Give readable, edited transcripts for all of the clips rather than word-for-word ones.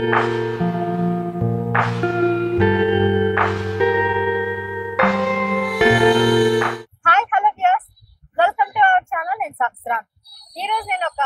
Hi hello viewers, welcome to our channel. నేను సబ్స్రా. ఈ రోజు నేను ఒక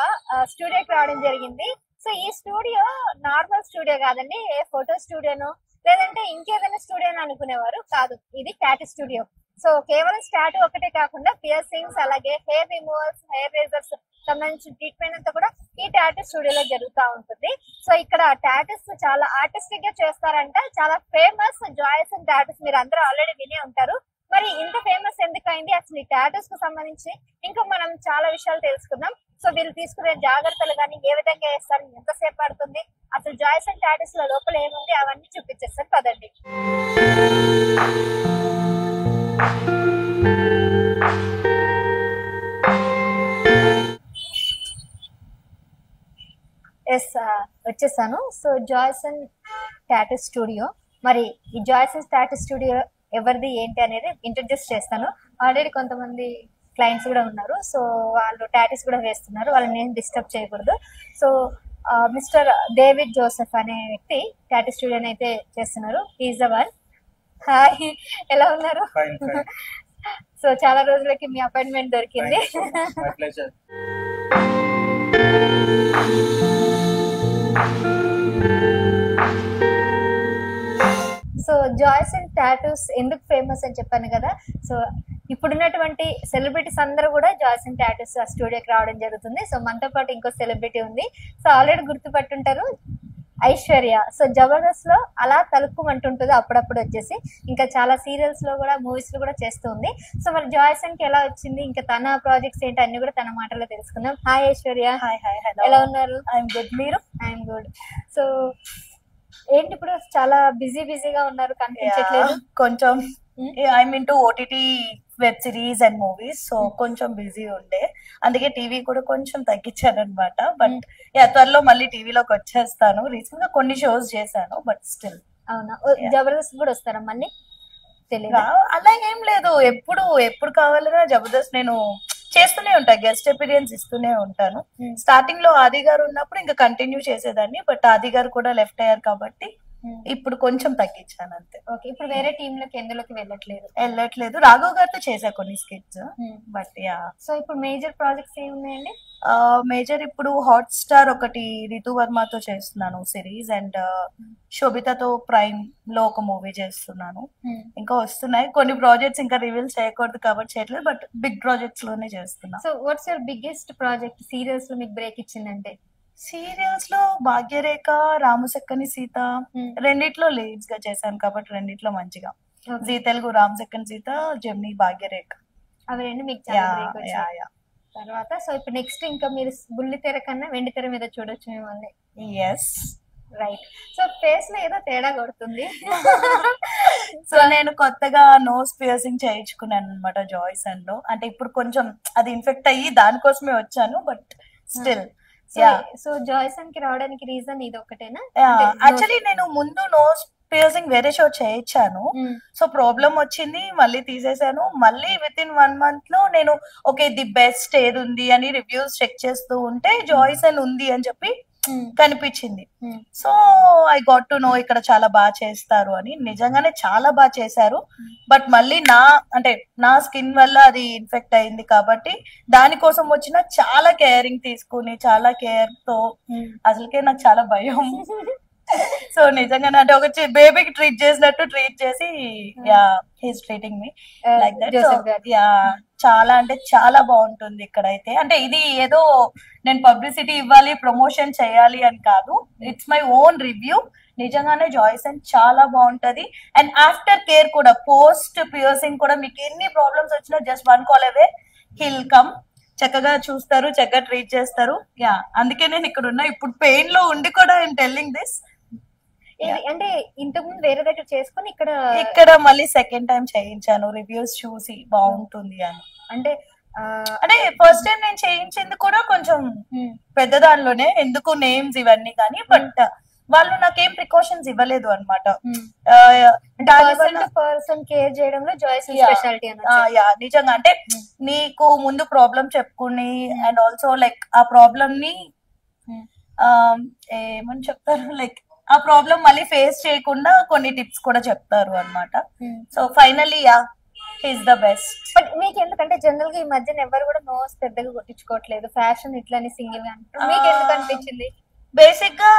స్టూడియోకి రావడం జరిగింది. సో ఈ స్టూడియో నార్మల్ స్టూడియో కాదండి, ఏ ఫోటో స్టూడియోను లేదంటే ఇంకేదైనా స్టూడియో అనుకునేవారు కాదు. ఇది టాటూ స్టూడియో. సో కేవలం స్టాటూ ఒకటే కాకుండా పియర్సింగ్స్, అలాగే హెయిర్ రిమూవల్స్, హెయిర్ రేజర్స్ సంబంధించిన ట్రీట్మెంట్ అంతా కూడా ఈ టాటూ స్టూడియోలో జరుగుతూ ఉంటుంది. సో ఇక్కడ టాటూస్ చాలా ఆర్టిస్టిక్ గా చేస్తారంట. చాలా ఫేమస్ జాయ్సన్ టాటూస్ మీరు అందరూ ఆల్రెడీ వినే ఉంటారు. మరి ఇంత ఫేమస్ ఎందుకైంది, అసలు ఈ టాటూస్ కు సంబంధించి ఇంకా మనం చాలా విషయాలు తెలుసుకుందాం. సో వీళ్ళు తీసుకునే జాగ్రత్తలు కానీ, ఏ విధంగా వేస్తారు, ఎంతసేపు పడుతుంది, అసలు జాయ్సన్ టాటూస్ లో లోపల ఏముంది, అవన్నీ చూపించేస్తారు పదండి. ఎస్, వచ్చేసాను. So Joyson tattoo studio. మరి ఈ జాయ్సన్ టాటూ స్టూడియో ఎవరిది ఏంటి అనేది ఇంట్రడ్యూస్ చేస్తాను. ఆల్రెడీ కొంతమంది క్లయింట్స్ కూడా ఉన్నారు. సో వాళ్ళు టాటూస్ కూడా వేస్తున్నారు, వాళ్ళని నేను డిస్టర్బ్ చేయకూడదు. సో మిస్టర్ డేవిడ్ జోసెఫ్ అనే వ్యక్తి టాటూ స్టూడియోని అయితే చేస్తున్నారు. Is the one. హాయ్, ఎలా ఉన్నారు? సో చాలా రోజులకి మీ అపాయింట్మెంట్ దొరికింది. సో జాయ్సన్ టాటూస్ ఎందుకు ఫేమస్ అని చెప్పాను కదా. సో ఇప్పుడున్నటువంటి సెలబ్రిటీస్ అందరూ కూడా జాయ్సన్ టాటూస్ స్టూడియోకి రావడం జరుగుతుంది. సో మనతో పాటు ఇంకో సెలబ్రిటీ ఉంది. సో ఆల్రెడీ గుర్తుపట్టుంటారు, ఐశ్వర్య. సో జబర్దస్త్ లో అలా తలుపుమంటుంటుంది అప్పుడప్పుడు వచ్చేసి. ఇంకా చాలా సీరియల్స్ లో కూడా, మూవీస్ లో కూడా చేస్తూ ఉంది. సో మరి జాయ్సన్ కి ఎలా వచ్చింది, ఇంకా తన ప్రాజెక్ట్స్ ఏంటి అన్ని కూడా తన మాటల్లో తెలుసుకుందాం. హాయ్ ఐశ్వర్య. హాయ్ హాయ్, ఎలా ఉన్నారు? I'm good. మీరు? I'm good. సో ఏంటి ఇప్పుడు చాలా బిజీగా ఉన్నారు, కనిపించట్లేదు? కొంచెం I'm into OTT web series and movies, so కొంచెం బిజీ ఉండే, అందుకే టీవీ కూడా కొంచెం తగ్గించాను అనమాట. బట్ త్వరలో మళ్ళీ టీవీలోకి వచ్చేస్తాను. రీసెంట్ గా కొన్ని షోస్ చేశాను, బట్ స్టిల్. అవునా? జబర్దస్త్ కూడా వస్తారా మళ్ళీ? తెలియదు. అలా ఏం లేదు, ఎప్పుడు కావాలన్నా జబర్దస్త్ నేను చేస్తూనే ఉంటా, గెస్ట్ అపీరియన్స్ ఇస్తూనే ఉంటాను. స్టార్టింగ్ లో ఆది గారు ఉన్నప్పుడు ఇంకా కంటిన్యూ చేసేదాన్ని, బట్ ఆది గారు కూడా లెఫ్ట్ అయ్యారు కాబట్టి ఇప్పుడు కొంచెం తగ్గించాను అంతే. ఓకే, ఇప్పుడు వేరే టీమ్ లోకి ఎందులోకి వెళ్ళట్లేదు. రాఘవ్ గారితో చేసా కొన్ని స్కిట్స్, బట్ యా. సో ఇప్పుడు మేజర్ ప్రాజెక్ట్స్ ఏమున్నాయండి? మేజర్ ఇప్పుడు హాట్ స్టార్ ఒకటి రితు వర్మతో చేస్తున్నాను సిరీస్, అండ్ శోభితతో ప్రైమ్ లో ఒక మూవీ చేస్తున్నాను. ఇంకా వస్తున్నాయి కొన్ని ప్రాజెక్ట్స్, ఇంకా రివీల్ చేయకూడదు కాబట్టి చేయట్లేదు, బట్ బిగ్ ప్రాజెక్ట్స్ లోనే చేస్తున్నా. So what's your biggest project serials లో మీకు బ్రేక్ ఇచ్చిందంటే? సీరియల్స్ లో భాగ్యరేఖ, రామసక్కని సీత రెండిట్లో లీడ్స్ గా చేశాను కాబట్టి రెండిట్లో మంచిగా. జీ తెలుగు రామసక్కని సీత, జెమిని భాగ్యరేఖ, అవి రెండు మీకు చాలా బ్రేక్ వచ్చాయి. తర్వాత సో ఇప్పుడు నెక్స్ట్ ఇంకా మీరు బుల్లి తెర కన్నా వెండి తెర మీద చూడొచ్చు మిమ్మల్ని. Yes, right. సో ఫేస్ లో ఏదో తేడా కొడుతుంది. సో నేను కొత్తగా నోస్ పియర్సింగ్ చేయించుకున్నాను అనమాట జాయ్సన్ లో. అంటే ఇప్పుడు కొంచెం అది ఇన్ఫెక్ట్ అయ్యి దానికోసమే వచ్చాను, బట్ స్టిల్. సో జాయ్సన్ కి రావడానికి రీజన్ ఇది ఒకటేనా? యాక్చువల్లీ నేను ముందు నోస్ పియర్సింగ్ వేరే షో చేయించాను, సో ప్రాబ్లం వచ్చింది, మళ్ళీ తీసేసాను. మళ్ళీ విత్ ఇన్ 1 month లో నేను ఓకే ది బెస్ట్ ఏది ఉంది అని రివ్యూస్ చెక్ చేస్తూ ఉంటే జాయ్సన్ ఉంది అని చెప్పి కనిపించింది. So I got to know ఇక్కడ చాలా బాగా చేస్తారు అని. నిజంగానే చాలా బాగా చేశారు, బట్ మళ్ళీ నా స్కిన్ వల్ల అది ఇన్ఫెక్ట్ అయింది కాబట్టి దానికోసం వచ్చిన చాలా కేరింగ్ తీసుకుని, చాలా కేర్ తో, అసలుకే నాకు చాలా భయం. సో నిజంగానే అంటే ఒక బేబీకి ట్రీట్ చేసినట్టు ట్రీట్ చేసి, yeah he's treating me like that. Yeah, చాలా అంటే చాలా బాగుంటుంది ఇక్కడైతే. అంటే ఇది ఏదో నేను పబ్లిసిటీ ఇవ్వాలి, ప్రమోషన్ చేయాలి అని కాదు, ఇట్స్ మై ఓన్ రివ్యూ. నిజంగానే జాయ్సన్ చాలా బాగుంటది. అండ్ ఆఫ్టర్ కేర్ కూడా, పోస్ట్ పియర్సింగ్ కూడా మీకు ఎన్ని ప్రాబ్లమ్స్ వచ్చినా just 1 call away hill come. చక్కగా చూస్తారు, చక్కగా ట్రీట్ చేస్తారు. యా, అందుకే నేను ఇక్కడ ఉన్నా. ఇప్పుడు పెయిన్ లో ఉండి కూడా ఐఎమ్ టెల్లింగ్ దిస్. అంటే ఇంతకు ముందు వేరే దగ్గర చేసుకుని ఇక్కడ మళ్ళీ సెకండ్ టైం చేయించాను, రివ్యూస్ చూసి బాగుంటుంది అని. అంటే ఫస్ట్ టైం నేను చేయించింది కూడా కొంచెం పెద్ద దానిలోనే, ఎందుకు నేమ్స్ ఇవన్నీ కానీ, బట్ వాళ్ళు నాకేం ప్రికాషన్స్ ఇవ్వలేదు అనమాట. పర్సన్ కేర్ చేయడంలో జాయ్సన్ స్పెషాలిటీ నిజంగా. అంటే నీకు ముందు ప్రాబ్లం చెప్పుకుని, అండ్ ఆల్సో లైక్ ఆ ప్రాబ్లమ్ ని ఏమని చెప్తారు, లైక్ ఆ ప్రాబ్లం మళ్ళీ ఫేస్ చేయకుండా కొన్ని టిప్స్ కూడా చెప్తారు అన్నమాట. So finally yeah he's the best. But మీకు ఎందుకంటే జనరల్ గా ఈ మధ్యన ఎవరు కూడా నోస్ పెద్దగా కొట్టించుకోవట్లేదు, ఫ్యాషన్ ఇట్లానే సింగిల్ గా అంటారు, మీకు ఎందుకు అనిపించింది? బేసిక్ గా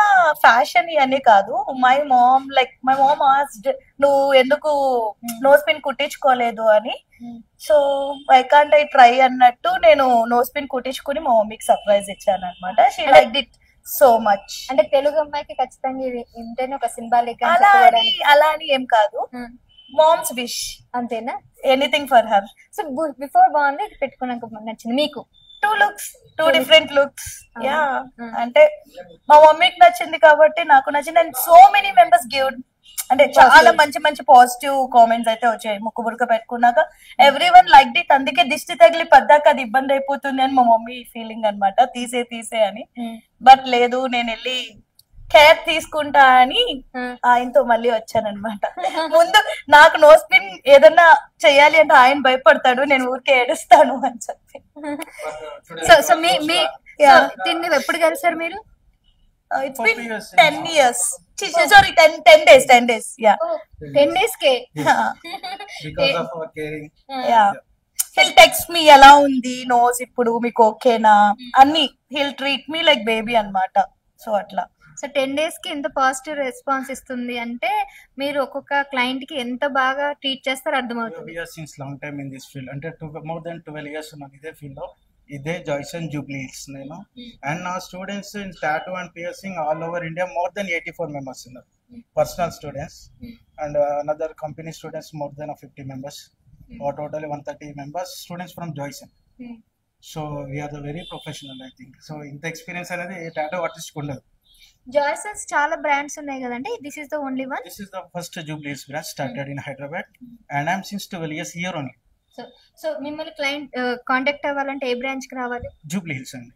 ఫ్యాషన్ ఇవన్నీ కాదు. మై మామ్ ఆస్క్డ్ నువ్వు ఎందుకు నోస్ పిన్ కుట్టించుకోలేదు అని. So I can't I try అన్నట్టు నేను నోస్ పిన్ కుట్టించుకుని మా మమ్మీకి సర్ప్రైజ్ ఇచ్చాను అనమాట. She like it so much. అంటే తెలుగు అమ్మాయికి ఖచ్చితంగా ఇది ఇంటనే ఒక సింబాలిక్ అలా అని ఏం కాదు, మామ్స్ విష్ అంతేనా, anything for her. So before బాగుంది, ఇది పెట్టుకున్నాక నచ్చింది మీకు? Two different looks. యా అంటే మా మమ్మీకి నచ్చింది కాబట్టి నాకు నచ్చింది. And so many members give అంటే చాలా మంచి మంచి పాజిటివ్ కామెంట్స్ అయితే వచ్చాయి ముక్కు బురక పెట్టుకున్నాక. Every one like it. అందుకే దిష్టి తగిలి పద్దాక అది ఇబ్బంది అయిపోతుంది అని మా మమ్మీ ఫీలింగ్ అనమాట, తీసే అని. బట్ లేదు, నేను వెళ్ళి కేర్ తీసుకుంటా అని ఆయనతో మళ్ళీ వచ్చానమాట. ముందు నాకు నోస్ పిన్ ఏదన్నా చెయ్యాలి అంటే ఆయన భయపడతాడు, నేను ఊరికే ఏడుస్తాను అని చెప్పి. సో దీన్ని ఎప్పుడు కలిసారు మీరు? It's been 10 years. Sorry, 10 days. Yeah. 10 days K. Because of our caring. Yeah. He'll text me ఎలా ఉంది నోస్ ఇప్పుడు మీకు ఓకేనా అన్ని. He'll treat me like baby అన్నమాట. సో అట్లా. సో 10 days కి ఎంత పాజిటివ్ రెస్పాన్స్ ఇస్తుంది అంటే మీరు ఒక్కొక్క క్లయింట్ కి ఎంత బాగా ట్రీట్ చేస్తారో అర్థమవుతుంది. We are since long time in this field. అంటే more than 12 years ఉన్నాను ఇదే ఫీల్డ్ లో. ఇదే జాయ్సన్ జూబ్లీస్ నేను. అండ్ నా students in tattoo and piercing all over India more than 84 members ఉన్నారు, personal students. And another company students more than 50 members. Total 130 members students from Joyson. So we are the very professional I think. So ఇంత experience అనేది tattoo artist ఉండదు. జాయ్సన్స్ చాలా brands ఉన్నాయి కదండి, this is the only one? This is the first Jubilees brand started in Hyderabad and I'm since 12 years here only. So మిమ్మల్ని client contact అవ్వాలంటే ఏ branch కి రావాలి? Jubilee Hills అండి.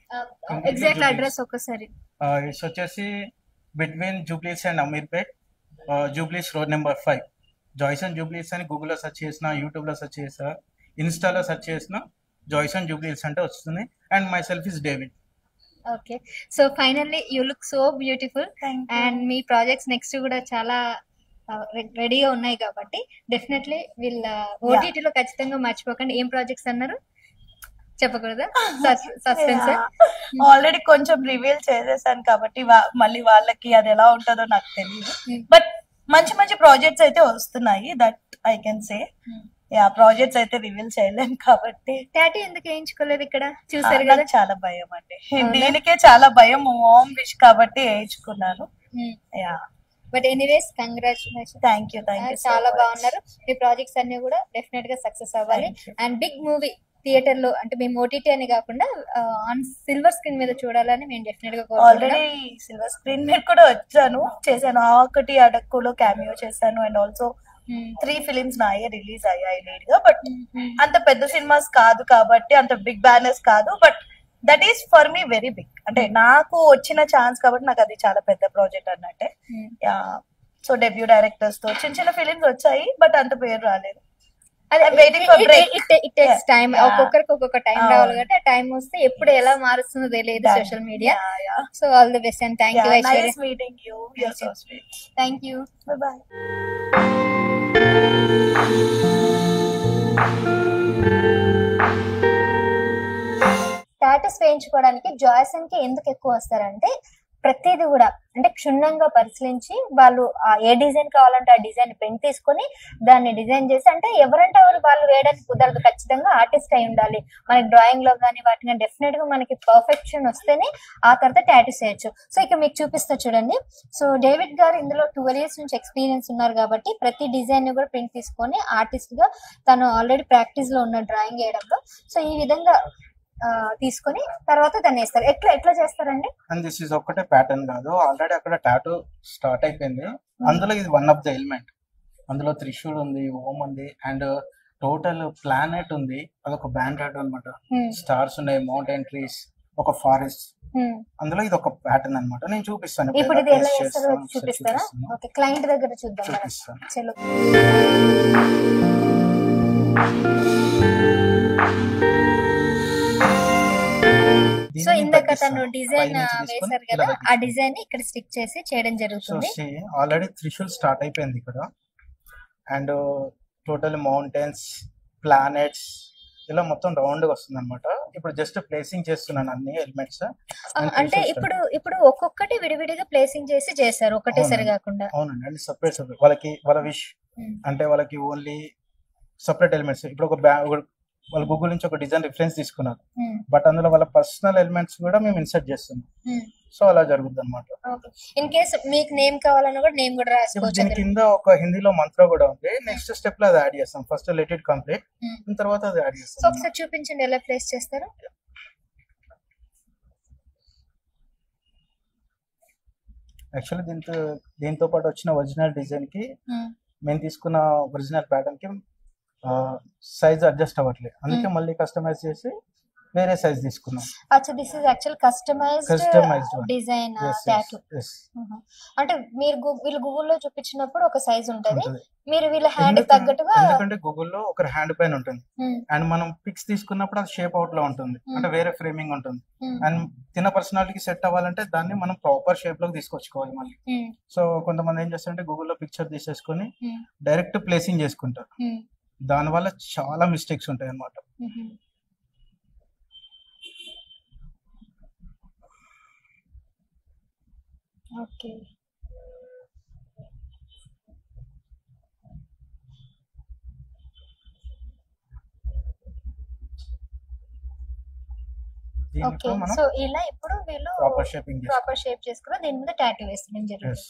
ఎగ్జాక్ట్ అడ్రస్ ఒకసారి. ఇట్స్ వచ్చేసి between Jubilees and Ameerpet, Jubilees road number 5. జాయ్సన్ జూబ్లీస్ అని గూగుల్లో search చేసిన, యూట్యూబ్ లో సెర్చ్ చేసిన, ఇన్స్టాలో సెర్చ్ చేసిన జాయ్సన్ జూబ్లీస్ అంటే వస్తుంది. And my self is David. Okay, so finally you look so beautiful. And me projects next కూడా చాలా రెడీగా ఉన్నాయి కాబట్టి డెఫినెట్లీ వీళ్ళ ఓటీటీలో ఖచ్చితంగా మర్చిపోకండి. ఏం ప్రాజెక్ట్స్ అన్నారు చెప్పకూడదా? సస్పెన్స్ ఆల్రెడీ కొంచెం రివీల్ చేసేసాను కాబట్టి మళ్ళీ వాళ్ళకి అది ఎలా ఉంటుందో నాకు తెలియదు. బట్ మంచి మంచి ప్రాజెక్ట్స్ అయితే వస్తున్నాయి, that I can say. Projects అయితే రివీల్ చేయలేము కాబట్టి. టాటూ ఎందుకు వేయించుకోలేదు ఇక్కడ? చూసారు కదా, చాలా భయం అండి, దీనికే చాలా భయం. హోమ్ విష్ కాబట్టి వేయించుకున్నాను. But anyways congratulation. Thank you. చాలా బాగున్నారు. మీ ప్రాజెక్ట్స్ అన్ని కూడా డెఫినెట్ గా సక్సెస్ అవ్వాలి. అండ్ బిగ్ మూవీ థియేటర్ లో అంటే మేము ఓటీటీ అని కాకుండా ఆన్ సిల్వర్ స్క్రీన్ మీద చూడాలని మేము డెఫినెట్ గా ఆల్రెడీ సిల్వర్ స్క్రీన్ మీద కూడా చేశాను. ఒకటి అడక్కులో క్యామియో చేశాను. అండ్ ఆల్సో 3 films నాయే రిలీజ్ అయ్యాయి లీడ్ గా. బట్ అంత పెద్ద సినిమాస్ కాదు కాబట్టి, అంత బిగ్ బ్యానర్స్ కాదు. But that is for me very big. అంటే నాకు వచ్చిన ఛాన్స్ కాబట్టి నాకు అది చాలా పెద్ద ప్రాజెక్ట్ అన్నట్టే. సో డెబ్యూ డైరెక్టర్స్ తో చిన్న చిన్న ఫిలిమ్స్ వచ్చాయి, బట్ అంత పేరు రాలేదు. ఒక్కొక్కరికి ఒక్కొక్క టైం రావాలి కాబట్టి ఆ టైం వస్తే ఎప్పుడు ఎలా మారుస్తుందో తెలియదు social media. So all the best and thank you Aishwarya. Thank you. Bye. Tattoos వేయించుకోవడానికి జాయ్సన్ కి ఎందుకు ఎక్కువ వస్తారంటే ప్రతిదీ కూడా అంటే క్షుణ్ణంగా పరిశీలించి వాళ్ళు ఏ డిజైన్ కావాలంటే ఆ డిజైన్ పెన్ తీసుకొని దాన్ని డిజైన్ చేసి, అంటే ఎవరంటే ఎవరు వాళ్ళు వేయడానికి కుదరదు, ఖచ్చితంగా ఆర్టిస్ట్ అయి ఉండాలి. మనకి డ్రాయింగ్ లో కానీ వాటిని డెఫినెట్ గా మనకి పర్ఫెక్షన్ వస్తేనే ఆ తర్వాత టాటూస్ వేయచ్చు. సో ఇక మీకు చూపిస్తా చూడండి. సో డేవిడ్ గారు ఇందులో 12 years నుంచి ఎక్స్పీరియన్స్ ఉన్నారు కాబట్టి ప్రతి డిజైన్ ని కూడా ప్రింట్ తీసుకొని ఆర్టిస్ట్ గా తను ఆల్రెడీ ప్రాక్టీస్ లో ఉన్న డ్రాయింగ్ వేయడంలో సో ఈ విధంగా తీసుకొని తర్వాత దాన్ని వేస్తారు. ఎట్లా చేస్తారండి? అండ్ దిస్ ఇస్ ఒక్కటే ప్యాటర్న్ కాదు, ఆల్రెడీ అక్కడ టాటూ స్టార్ట్ అయిపోయింది. అందులో ఇది వన్ ఆఫ్ ద ఎలిమెంట్. అందులో త్రిశూల్ ఉంది, ఓం ఉంది, అండ్ టోటల్ ప్లానెట్ ఉంది. అదొక బ్యాండ్ టాటూ అనమాట. స్టార్స్ ఉన్నాయి, మౌంటైన్ ట్రీస్, ఒక ఫారెస్ట్. అందులో ఇది ఒక ప్యాటర్న్ అనమాట. నేను చూపిస్తాను. ఇప్పుడు ఇది ఎలా చేస్తారో చూపిస్తారా? ఓకే, క్లయింట్ దగ్గర చూద్దాం. చలో. సో దీన్ని ఇందాక తగ్గిస్తాను. తను డిజైన్ పైనుంచి తీసుకొని వేశారు ఇలా కదా, ఆ తగ్గిస్తాను. డిజైన్ ఇక్కడ స్టిక్ చేసి చేయడం సో జరుగుతుంది. ఆల్రెడీ త్రిశూల్ స్టార్ట్ అయిపోయింది ఇక్కడ. అండ్ టోటల్ మౌంటైన్స్, ప్లానెట్స్ ఇలా మొత్తం రౌండ్ గా వస్తుంది అనమాట. ఇప్పుడు జస్ట్ ప్లేసింగ్ చేస్తున్నాను అన్ని ఎలిమెంట్స్. అంటే ఇప్పుడు ఒక్కొక్కటి విడివిడిగా ప్లేసింగ్ చేసి చేశారు, ఒకటేసారి కాకుండా. అవునండి, అంటే సపరేట్ వాళ్ళ విష్ అంటే వాళ్ళకి ఓన్లీ సపరేట్ ఎలిమెంట్స్. ఇప్పుడు వాళ్ళ గూగుల్ నుంచి ఒక డిజైన్ రిఫరెన్స్ తీసుకున్నారు, బట్ అందులో వాళ్ళ పర్సనల్ ఎలిమెంట్స్ కూడా మేము ఇన్సర్ట్ చేస్తున్నాం. సో అలా జరుగుతుంది అనమాట. ఇన్ కేస్ మీకు నేమ్ కావాలన్నా కూడా నేమ్ కూడా రాసుకోవచ్చు. దీని కింద ఒక హిందీలో మంత్ర కూడా ఉంది. నెక్స్ట్ స్టెప్ లో అది యాడ్ చేస్తాం. ఫస్ట్ లెట్ ఇట్ కంప్లీట్, తర్వాత అది యాడ్ చేస్తాం. సో ఒకసారి చూపించండి ఎలా ప్లేస్ చేస్తారు. యాక్చువల్లీ దీంతో పాటు వచ్చిన ఒరిజినల్ డిజైన్ కి మేము తీసుకున్న ఒరిజినల్ ప్యాటర్న్ కి సైజ్ అడ్జస్ట్ అవ్వట్లేదు, అందుకే మళ్ళీ కస్టమైజ్ చేసి వేరే సైజ్ తీసుకున్నాం. అచ్చా, this is actual customized design tattoo. అంటే మీరు వీళ్ళు గూగుల్లో చూపించినప్పుడు ఒక సైజ్ ఉంటది, మీరు వీళ్ళ హ్యాండ్ తగ్గట్టుగా. ఎందుకంటే గూగుల్లో ఒక హ్యాండ్ పైన ఉంటుంది అండ్ మనం పిక్స్ తీసుకున్నప్పుడు అది షేప్ అవుట్ లో ఉంటుంది, అంటే వేరే ఫ్రేమింగ్ ఉంటుంది. అండ్ తిన పర్సనాలిటీకి సెట్ అవ్వాలంటే దాన్ని మనం ప్రాపర్ షేప్ లోకి తీసుకొచ్చుకోవాలి మళ్ళీ. సో కొంతమంది ఏం చేస్తారంటే గూగుల్లో పిక్చర్ తీసేసుకొని డైరెక్ట్ ప్లేసింగ్ చేసుకుంటారు, దాని వల్ల చాలా మిస్టేక్స్ ఉంటాయి అన్నమాట. Okay, okay. సో ఇలా ఇప్పుడు వీళ్ళు ప్రాపర్ షేప్ చేసుకుని దీని మీద టాటూ వేసుకోవడం జరుగుతుంది.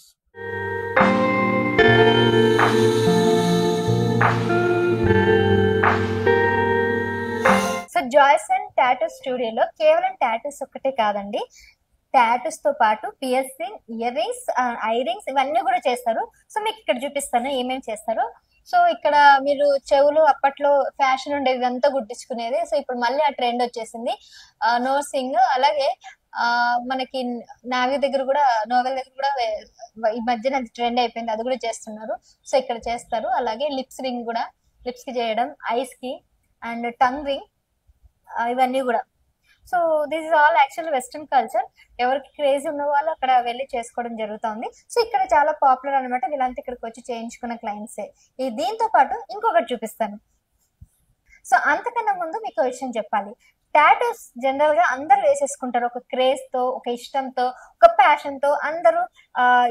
సో జాయ్సన్ టాటూ స్టూడియోలో కేవలం టాటూస్ ఒక్కటే కాదండి, టాటూస్ తో పాటు piercing, ear rings, I rings ఇవన్నీ కూడా చేస్తారు. సో మీకు ఇక్కడ చూపిస్తాను ఏమేమి చేస్తారు. సో ఇక్కడ మీరు చెవులు అప్పట్లో ఫ్యాషన్ ఉండేది, ఇదంతా గుట్టించుకునేది. సో ఇప్పుడు మళ్ళీ ఆ ట్రెండ్ వచ్చేసింది, నోర్సింగ్. అలాగే మనకి నావి దగ్గర కూడా, నోవెల్ దగ్గర కూడా ఈ మధ్యన అది ట్రెండ్ అయిపోయింది, అది కూడా చేస్తున్నారు. సో ఇక్కడ చేస్తారు. అలాగే లిప్స్ రింగ్ కూడా, లిప్స్ కి చేయడం, ఐస్ కి, అండ్ టంగ్ రింగ్, ఇవన్నీ కూడా. So this is all actual western culture. ఎవరికి క్రేజీ ఉన్న వాళ్ళు అక్కడ వెళ్ళి చేసుకోవడం జరుగుతుంది. సో ఇక్కడ చాలా పాపులర్ అనమాట, వీళ్ళంతా ఇక్కడికి వచ్చి చేయించుకున్న క్లయింట్సే. దీంతో పాటు ఇంకొకటి చూపిస్తాను. సో అంతకన్నా ముందు మీకు విషయం చెప్పాలి. టాటూస్ జనరల్ గా అందరు వేసేసుకుంటారు, ఒక క్రేజ్ తో, ఒక ఇష్టంతో, ఒక ప్యాషన్ తో. అందరూ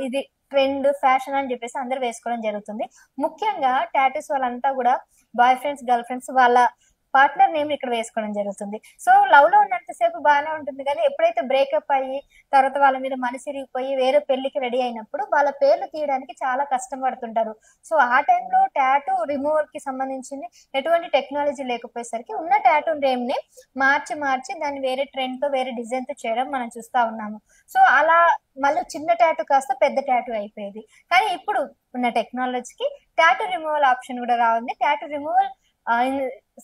ఇది ట్రెండ్, ఫ్యాషన్ అని చెప్పేసి అందరు వేసుకోవడం జరుగుతుంది. ముఖ్యంగా టాటూస్ వాళ్ళంతా కూడా బాయ్ ఫ్రెండ్స్, గర్ల్ ఫ్రెండ్స్ వాళ్ళ పార్ట్నర్ నేమ్ ఇక్కడ వేసుకోవడం జరుగుతుంది. సో లవ్ లో ఉన్నంతసేపు బాగానే ఉంటుంది, కానీ ఎప్పుడైతే బ్రేకప్ అయ్యి తర్వాత వాళ్ళ మీద మనసు ఇరిగిపోయి వేరే పెళ్లికి రెడీ అయినప్పుడు వాళ్ళ పేర్లు తీయడానికి చాలా కష్టపడుతుంటారు. సో ఆ టైంలో టాటూ రిమూవల్ కి సంబంధించింది ఎటువంటి టెక్నాలజీ లేకపోయేసరికి ఉన్న టాటూ నేమ్ ని మార్చి దాన్ని వేరే ట్రెండ్ తో, వేరే డిజైన్ తో చేయడం మనం చూస్తా ఉన్నాము. సో అలా మళ్ళీ చిన్న టాటూ కాస్త పెద్ద టాటూ అయిపోయేది. కానీ ఇప్పుడు ఉన్న టెక్నాలజీకి టాటూ రిమూవల్ ఆప్షన్ కూడా రాఉంది. టాటూ రిమూవల్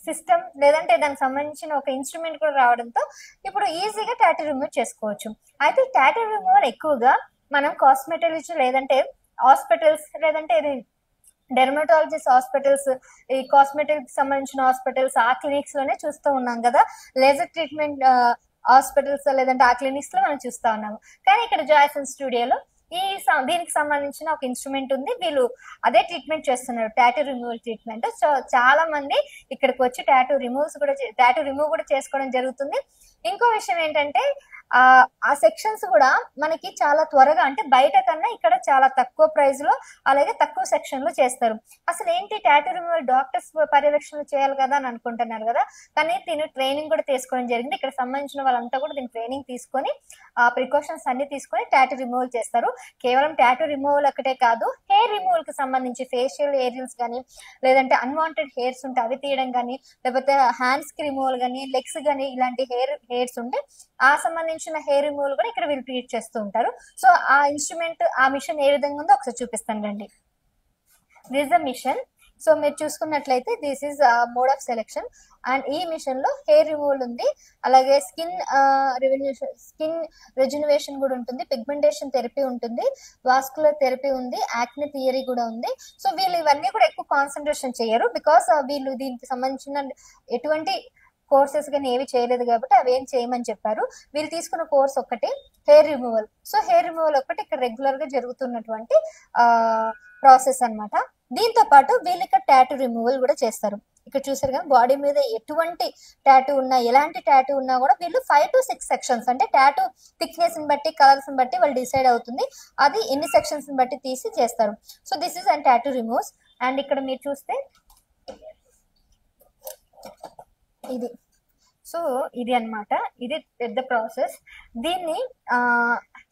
సిస్టమ్ లేదంటే దానికి సంబంధించిన ఒక ఇన్స్ట్రుమెంట్ కూడా రావడంతో ఇప్పుడు ఈజీగా టాటూ రిమూవ్ చేసుకోవచ్చు. అయితే టాటూ రిమూవల్ ఎక్కువగా మనం కాస్మెటాలజీ లేదంటే హాస్పిటల్స్, లేదంటే డెర్మటాలజిస్ట్ హాస్పిటల్స్, ఈ కాస్మెటిక్ సంబంధించిన హాస్పిటల్స్, ఆ క్లినిక్స్ లోనే చూస్తూ ఉన్నాం కదా. లేజర్ ట్రీట్మెంట్ హాస్పిటల్స్ లేదంటే ఆ క్లినిక్స్ లో మనం చూస్తా ఉన్నాము. కానీ ఇక్కడ జాయ్సన్ స్టూడియోలో దీనికి సంబంధించిన ఒక ఇన్స్ట్రుమెంట్ ఉంది, వీళ్ళు అదే ట్రీట్మెంట్ చేస్తున్నారు, టాటూ రిమూవల్ ట్రీట్మెంట్. సో చాలా మంది ఇక్కడికి వచ్చి టాటూ రిమూవ్ కూడా చేసుకోవడం జరుగుతుంది. ఇంకో విషయం ఏంటంటే ఆ సెక్షన్స్ కూడా మనకి చాలా త్వరగా, అంటే బయట కన్నా ఇక్కడ చాలా తక్కువ ప్రైస్ లో, అలాగే తక్కువ సెక్షన్ లో చేస్తారు. అసలు ఏంటి టాటూ రిమూవల్ డాక్టర్స్ పర్యవేక్షణ చేయాలి కదా అని అనుకుంటున్నారు కదా, కానీ దీని ట్రైనింగ్ కూడా తీసుకోవడం జరిగింది. ఇక్కడ సంబంధించిన వాళ్ళంతా కూడా దీని ట్రైనింగ్ తీసుకొని ప్రికాషన్స్ అన్ని తీసుకొని టాటూ రిమూవల్ చేస్తారు. కేవలం టాటూ రిమూవల్ ఒకటే కాదు, హెయిర్ రిమూవల్ కి సంబంధించి ఫేషియల్ ఏరియల్స్ కానీ, లేదంటే అన్వాంటెడ్ హెయిర్స్ ఉంటే అవి తీయడం కానీ, లేకపోతే హ్యాండ్స్ కి రిమూవల్ కానీ, లెగ్స్ కానీ ఇలాంటి హెయిర్స్ ఉంటే ఆ సంబంధించిన హెయిర్ రిమూవల్ కూడా ఇక్కడ వీళ్ళు ట్రీట్ చేస్తూ ఉంటారు. సో ఆ ఇన్స్ట్రుమెంట్, ఆ మిషన్ ఏ విధంగా ఉందో ఒకసారి చూపిస్తాను రండి. This is the machine. So మీరు చూసుకున్నట్లయితే this is mode of selection. And ఈ మిషన్ లో హెయిర్ రిమూవల్ ఉంది, అలాగే స్కిన్ రెజ్యునవేషన్ కూడా ఉంటుంది, పిగ్మెంటేషన్ థెరపీ ఉంటుంది, వాస్కులర్ థెరపీ ఉంది, యాక్నే థియరీ కూడా ఉంది. సో వీళ్ళు ఇవన్నీ కూడా ఎక్కువ కాన్సన్ట్రేషన్ చేయరు, బికాస్ వీళ్ళు దీనికి సంబంధించిన ఎటువంటి కోర్సెస్ కానీ ఏవి చేయలేదు కాబట్టి అవి ఏం చేయమని చెప్పారు. వీళ్ళు తీసుకున్న కోర్స్ ఒక్కటి hair removal. So hair removal ఒకటి ఇక్కడ రెగ్యులర్ గా జరుగుతున్నటువంటి ప్రాసెస్ అన్నమాట. దీంతో పాటు వీళ్ళు ఇక్కడ టాటూ రిమూవల్ కూడా చేస్తారు. ఇక్కడ చూసారు కదా, బాడీ మీద ఎటువంటి టాటూ ఉన్నా, ఎలాంటి టాటూ ఉన్నా కూడా వీళ్ళు 5 to 6 సెక్షన్స్, అంటే టాటూ థిక్నెస్ ని బట్టి, కలర్స్ ని బట్టి వాళ్ళు డిసైడ్ అవుతుంది, అది ఎన్ని సెక్షన్స్ ని బట్టి తీసి చేస్తారు. So this is and tattoo removes. And ఇక్కడ మీరు చూస్తే ఇది, సో ఇది అన్నమాట, ఇది పెద్ద ప్రాసెస్. దీన్ని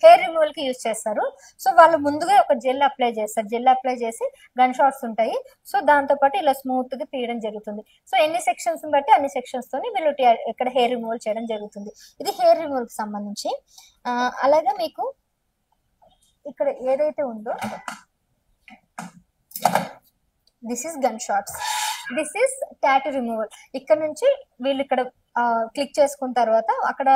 హెయిర్ రిమూవల్ కి యూజ్ చేస్తారు. సో వాళ్ళు ముందుగా ఒక జెల్ అప్లై చేస్తారు, జెల్ అప్లై చేసి గన్ షాట్స్ ఉంటాయి. సో దాంతో పాటు ఇలా స్మూత్ గా తీయడం జరుగుతుంది. సో ఎన్ని సెక్షన్స్ బట్టి అన్ని సెక్షన్స్ తోని వీళ్ళు ఇక్కడ హెయిర్ రిమూవల్ చేయడం జరుగుతుంది. ఇది హెయిర్ రిమూవల్ కి సంబంధించి. అలాగే మీకు ఇక్కడ ఏదైతే ఉందో this is gone shots, this is tattoo removal. ఇక్కడ నుంచి వీళ్ళు ఇక్కడ క్లిక్ చేసుకున్న తర్వాత అక్కడ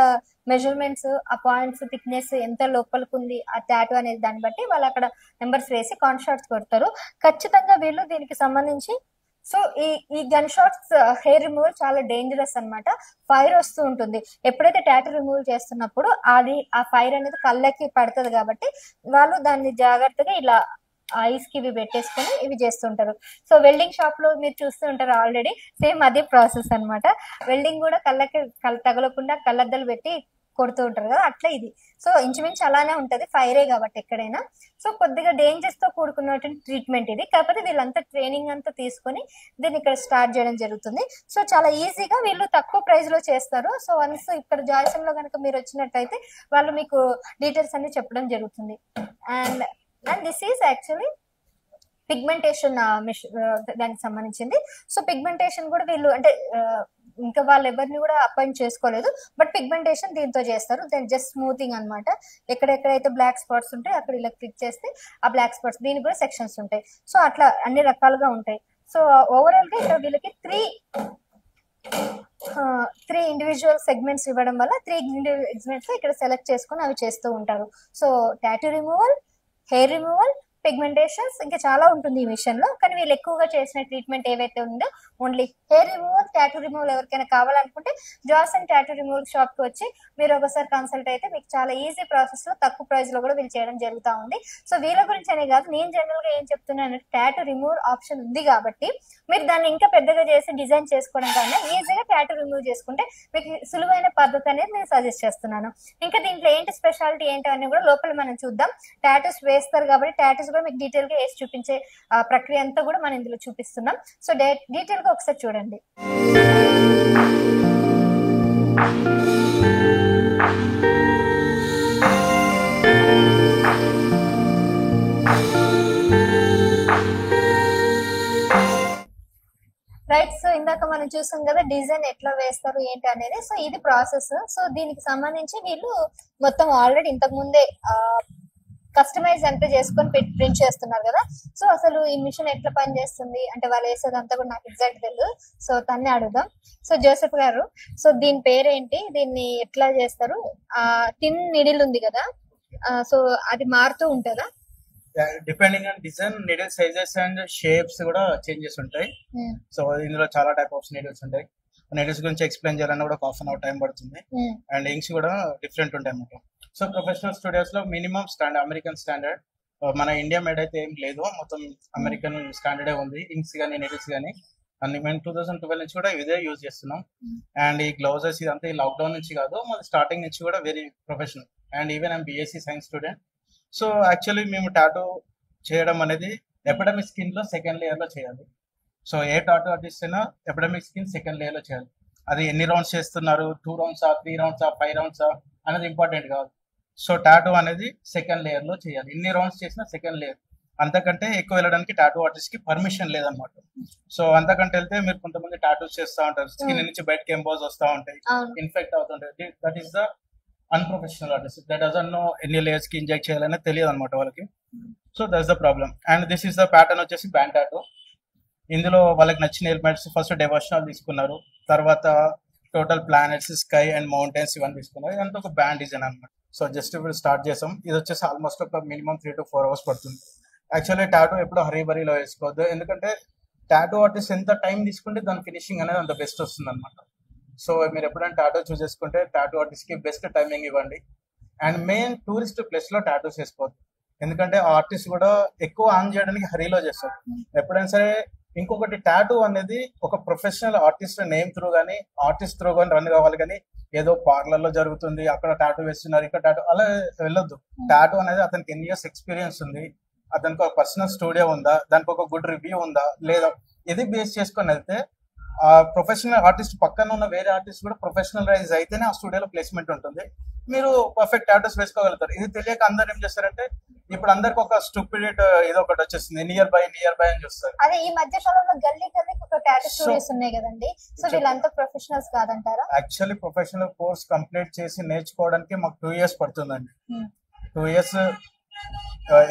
మెజర్మెంట్స్, ఆ పాయింట్స్, థిక్నెస్ ఎంత లోపలికి ఉంది ఆ టాటూ అనేది దాన్ని బట్టి వాళ్ళు అక్కడ నెంబర్స్ వేసి కాన్ షాట్స్ కొడతారు. ఖచ్చితంగా వీళ్ళు దీనికి సంబంధించి, సో ఈ గన్ షాట్స్ హెయిర్ రిమూవల్ చాలా డేంజరస్ అన్నమాట. ఫైర్ వస్తూ ఉంటుంది. ఎప్పుడైతే టాటూ రిమూవల్ చేస్తున్నప్పుడు అది ఆ ఫైర్ అనేది కళ్ళకి పడుతుంది కాబట్టి వాళ్ళు దాన్ని జాగ్రత్తగా ఇలా ఐస్ కి ఇవి పెట్టేసుకొని ఇవి చేస్తుంటారు. సో వెల్డింగ్ షాప్ లో మీరు చూస్తూ ఉంటారు ఆల్రెడీ, సేమ్ అదే ప్రాసెస్ అన్నమాట. వెల్డింగ్ కూడా కళ్ళకి తగలకుండా కళ్ళద్దలు పెట్టి కొడుతూ ఉంటారు కదా, అట్లా ఇది. సో ఇంచుమించు అలానే ఉంటది, ఫైరే కాబట్టి ఎక్కడైనా. సో కొద్దిగా డేంజర్స్ తో కూడుకున్నటువంటి ట్రీట్మెంట్ ఇది. కాకపోతే వీళ్ళంతా ట్రైనింగ్ అంతా తీసుకొని దీన్ని ఇక్కడ స్టార్ట్ చేయడం జరుగుతుంది. సో చాలా ఈజీగా వీళ్ళు తక్కువ ప్రైస్ లో చేస్తారు. సో వన్స్ ఇక్కడ జాయ్సన్ లో కనుక మీరు వచ్చినట్టయితే వాళ్ళు మీకు డీటెయిల్స్ అన్ని చెప్పడం జరుగుతుంది. And this is actually pigmentation దానికి సంబంధించింది. సో పిగ్మెంటేషన్ కూడా వీళ్ళు అంటే ఇంకా వాళ్ళు ఎవరిని కూడా అపాయింట్ చేసుకోలేదు, బట్ పిగ్మెంటేషన్ దీంతో చేస్తారు. దెన్ జస్ట్ స్మూతింగ్ అనమాట. ఎక్కడెక్కడైతే బ్లాక్ స్పాట్స్ ఉంటాయి అక్కడ ఇలా క్లిక్ చేస్తే ఆ బ్లాక్ స్పాట్స్, దీనికి కూడా సెక్షన్స్ ఉంటాయి. సో అట్లా అన్ని రకాలుగా ఉంటాయి. సో ఓవరాల్ గా ఇక్కడ వీళ్ళకి త్రీ ఇండివిజువల్ సెగ్మెంట్స్ ఇవ్వడం వల్ల 3 ఇండివిజువల్ సెగ్మెంట్స్ ఇక్కడ సెలెక్ట్ చేసుకుని అవి చేస్తూ ఉంటారు. So tattoo removal, hair removal, pigmentations, ఇంకా చాలా ఉంటుంది ఈ విషయంలో. కానీ వీళ్ళు ఎక్కువగా చేసిన ట్రీట్మెంట్ ఏవైతే ఉందో only hair removal, tattoo removal. ఎవరికైనా కావాలనుకుంటే జాయ్సన్ టాటూ రిమూవల్ షాప్ కి వచ్చి మీరు ఒకసారి కన్సల్ట్ అయితే మీకు చాలా ఈజీ ప్రాసెస్ లో తక్కువ ప్రైస్ లో కూడా వీళ్ళు చేయడం జరుగుతూ ఉంది. సో వీళ్ళ గురించి అనే కాదు, నేను జనరల్ గా ఏం చెప్తున్నాను, టాటూ రిమూవల్ ఆప్షన్ ఉంది కాబట్టి మీరు దాన్ని ఇంకా పెద్దగా చేసి డిజైన్ చేసుకోవడం కన్నా ఈజీగా టాటూ రిమూవ్ చేసుకుంటే మీకు సులువైన పద్ధతి అనేది నేను సజెస్ట్ చేస్తున్నాను. ఇంకా దీంట్లో ఏంటి స్పెషాలిటీ ఏంటి అని కూడా లోపల మనం చూద్దాం. టాటూస్ వేస్తారు కాబట్టి టాటూస్ కూడా మీకు డీటెయిల్ గా వేసి చూపించే ప్రక్రియ అంతా కూడా మనం ఇందులో చూపిస్తున్నాం. సో డీటెయిల్ గా ఒకసారి చూడండి. రైట్. సో ఇందాక మనం చూసాం కదా డిజైన్ ఎట్లా వేస్తారు ఏంటి అనేది. సో ఇది ప్రాసెస్. సో దీనికి సంబంధించి వీళ్ళు మొత్తం ఆల్రెడీ ఇంతకు ముందే కస్టమైజ్ అంతా చేసుకొని ప్రింట్ చేస్తున్నారు కదా. సో అసలు ఈ మిషన్ ఎట్లా పనిచేస్తుంది అంటే వాళ్ళు వేసేదంతా కూడా నాకు ఎగ్జాక్ట్ తెలియదు. సో తన్నే అడుగుదాం. సో జోసెఫ్ గారు, సో దీని పేరేంటి, దీన్ని ఎట్లా చేస్తారు? టిన్ నిడిల్ ఉంది కదా, సో అది మారుతూ ఉంటుందా? Depending on design, needle sizes and shapes కూడా చేంజెస్ ఉంటాయి. సో ఇందులో చాలా టైప్ ఆఫ్ నీడిల్స్ ఉంటాయి. నీడిల్స్ గురించి ఎక్స్ప్లెయిన్ చేయాలన్నా కూడా 1/2 hour టైం పడుతుంది. అండ్ ఇంక్స్ కూడా డిఫరెంట్ ఉంటాయి అన్నమాట. సో ప్రొఫెషనల్ స్టూడియోస్ లో మినిమం అమెరికన్ స్టాండర్డ్, మన ఇండియా మేడ్ అయితే ఏం లేదు, మొత్తం అమెరికన్ స్టాండర్డే ఉంది. ఇంక్స్ కానీ నీడిల్స్ కానీ అన్ని మేము 2012 నుంచి కూడా ఇదే యూజ్ చేస్తున్నాం. అండ్ ఈ గ్లౌజెస్ ఇదంతా ఈ లాక్డౌన్ నుంచి కాదు, మన స్టార్టింగ్ నుంచి కూడా very professional. And even I'm BSc science student. So actually మేము టాటూ చేయడం అనేది ఎపిడమిక్ స్కిన్ లో 2nd లేయర్ లో చేయాలి. సో ఏ టాటూ ఆర్టిస్ట్ అయినా ఎపిడమిక్ స్కిన్ 2nd లేయర్ లో చేయాలి. అది ఎన్ని రౌండ్స్ చేస్తున్నారు, 2 rounds, 3 rounds, 5 rounds అనేది ఇంపార్టెంట్ కాదు. సో టాటూ అనేది 2nd లేయర్ లో చేయాలి. ఎన్ని రౌండ్స్ చేసినా 2nd లేయర్, అంతకంటే ఎక్కువ వెళ్ళడానికి టాటూ ఆర్టిస్ట్ కి పర్మిషన్ లేదనమాట. సో అంతకంటే వెళ్తే మీరు కొంతమంది టాటూస్ చేస్తూ ఉంటారు, స్కిన్ నుంచి బయటకి ఎంబోజ్ వస్తూ ఉంటాయి, ఇన్ఫెక్ట్ అవుతుంటాయి. That is the unprofessional artist. That doesn't know ఎన్ని లేయర్స్ కి ఇంజెక్ట్ చేయాలనే తెలియదు అనమాట వాళ్ళకి. So that's the problem. And this is the pattern వచ్చేసి బ్యాండ్ టాటూ. ఇందులో వాళ్ళకి నచ్చిన ఎలిమెంట్స్ ఫస్ట్ డెవోషనల్ తీసుకున్నారు, తర్వాత total planets, sky and mountains ఇవన్నీ తీసుకున్నారు. ఇదంతా ఒక బ్యాండ్ డిజైన్ అనమాట. సో జస్ట్ ఇప్పుడు స్టార్ట్ చేసాం. ఇది వచ్చేసి ఆల్మోస్ట్ ఒక మినిమం 3 to 4 hours పడుతుంది. యాక్చువల్లీ టాటూ ఎప్పుడు హరీబరీలో వేసుకోవద్దు, ఎందుకంటే టాటూ ఆర్టిస్ట్ ఎంత టైం తీసుకుంటే దాని ఫినిషింగ్ అనేది అంత బెస్ట్ వస్తుంది అనమాట. సో మీరు ఎప్పుడైనా టాటూ చూస్ చేసుకుంటే టాటూ ఆర్టిస్ట్ కి బెస్ట్ టైమింగ్ ఇవ్వండి. అండ్ మెయిన్ టూరిస్ట్ ప్లేస్ లో టాటూస్ వేసుకోవద్దు, ఎందుకంటే ఆ ఆర్టిస్ట్ కూడా ఎక్కువ ఆన్ చేయడానికి హరీలో చేస్తారు. ఎప్పుడైనా సరే ఇంకొకటి, టాటూ అనేది ఒక ప్రొఫెషనల్ ఆర్టిస్ట్ నేమ్ త్రూ కానీ ఆర్టిస్ట్ త్రూ కానీ రన్ కావాలి, కానీ ఏదో పార్లర్ లో జరుగుతుంది అక్కడ టాటూ వేస్తున్నారు ఇక్కడ టాటూ అలా వెళ్ళొద్దు. టాటూ అనేది అతనికి ఎన్ని ఇయర్స్ ఎక్స్పీరియన్స్ ఉంది, అతనికి ఒక పర్సనల్ స్టూడియో ఉందా, దానికి ఒక గుడ్ రివ్యూ ఉందా లేదా, ఇది బేస్ చేసుకొని వెళ్తే ఆ ప్రొఫెషనల్ ఆర్టిస్ట్ పక్కన ఉన్న వేరే ఆర్టిస్ట్ కూడా ప్రొఫెషనలైజ్ అయితేనే ఆ స్టూడియోలో ప్లేస్మెంట్ ఉంటుంది, మీరు పర్ఫెక్ట్ టాటూస్ వేసుకోగలుగుతారు. ఇది తెలియక అందరు ఏం చేస్తారంటే ఇప్పుడు అందరికి ఒక స్టూపిడేట్ ఏదో ఒకటి వచ్చేస్తుంది, నియర్ బై అని చూస్తారు. అదే ఈ మధ్య కాలంలో గల్లీ ఒక టాటూ స్టూడియోస్ ఉన్నాయి కదండి, సో వీళ్ళంతా ప్రొఫెషనల్స్ కాదంటారా? యాక్చువల్లీ ప్రొఫెషనల్ కోర్స్ కంప్లీట్ చేసి నేర్చుకోవడానికి మాకు 2 years పడుతుందండి. 2 years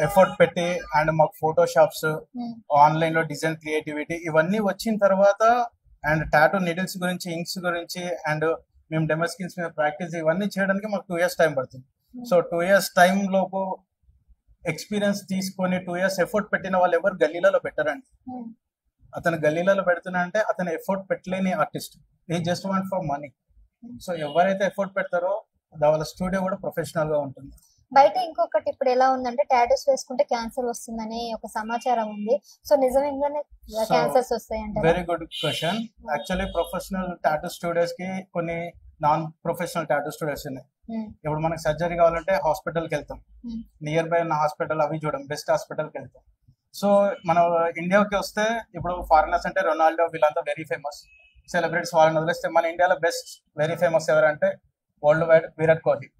ఎఫర్ట్ పెట్టి అండ్ మాకు ఫోటోషాప్స్, ఆన్లైన్ లో డిజైన్ క్రియేటివిటీ ఇవన్నీ వచ్చిన తర్వాత అండ్ టాటూ నీడిల్స్ గురించి, ఇంక్స్ గురించి అండ్ మేము డెమో స్కిన్స్ మీద ప్రాక్టీస్ ఇవన్నీ చేయడానికి మాకు 2 years టైం పడుతుంది. సో 2 years టైం లోపు ఎక్స్పీరియన్స్ తీసుకొని 2 years ఎఫర్ట్ పెట్టిన వాళ్ళు ఎవరు గల్లీలలో పెట్టరండి. అతను గల్లీలలో పెడుతున్నా అంటే అతను ఎఫర్ట్ పెట్టలేని ఆర్టిస్ట్, ఈ just want for money. So ఎవరైతే ఎఫర్ట్ పెడతారో వాళ్ళ స్టూడియో కూడా ప్రొఫెషనల్ గా ఉంటుంది. బయట ఇంకొకటి ఇప్పుడు ఎలా ఉందంటే టాటూస్ వేసుకుంటే క్యాన్సర్ వస్తుందని ఒక సమాచారం ఉంది, సో నిజంగానే క్యాన్సర్స్ వస్తాయంట? Very good question. Actually professional tattoo studios కి కొన్ని నాన్ ప్రొఫెషనల్ టాటూ స్టూడియోస్ ఉన్నాయి. ఇప్పుడు మనకి సర్జరీ కావాలంటే హాస్పిటల్ కి వెళ్తాం, నియర్ బై ఉన్న హాస్పిటల్ అవి చూడం, బెస్ట్ హాస్పిటల్ కి వెళ్తాం. సో మన ఇండియాకి వస్తే ఇప్పుడు ఫారినర్స్ అంటే రొనాల్డో వీళ్ళంతా వెరీ ఫేమస్ సెలబ్రిటీస్, వాళ్ళని వదిలేస్తే మన ఇండియాలో బెస్ట్ వెరీ ఫేమస్ ఎవరంటే world wide Virat Kohli.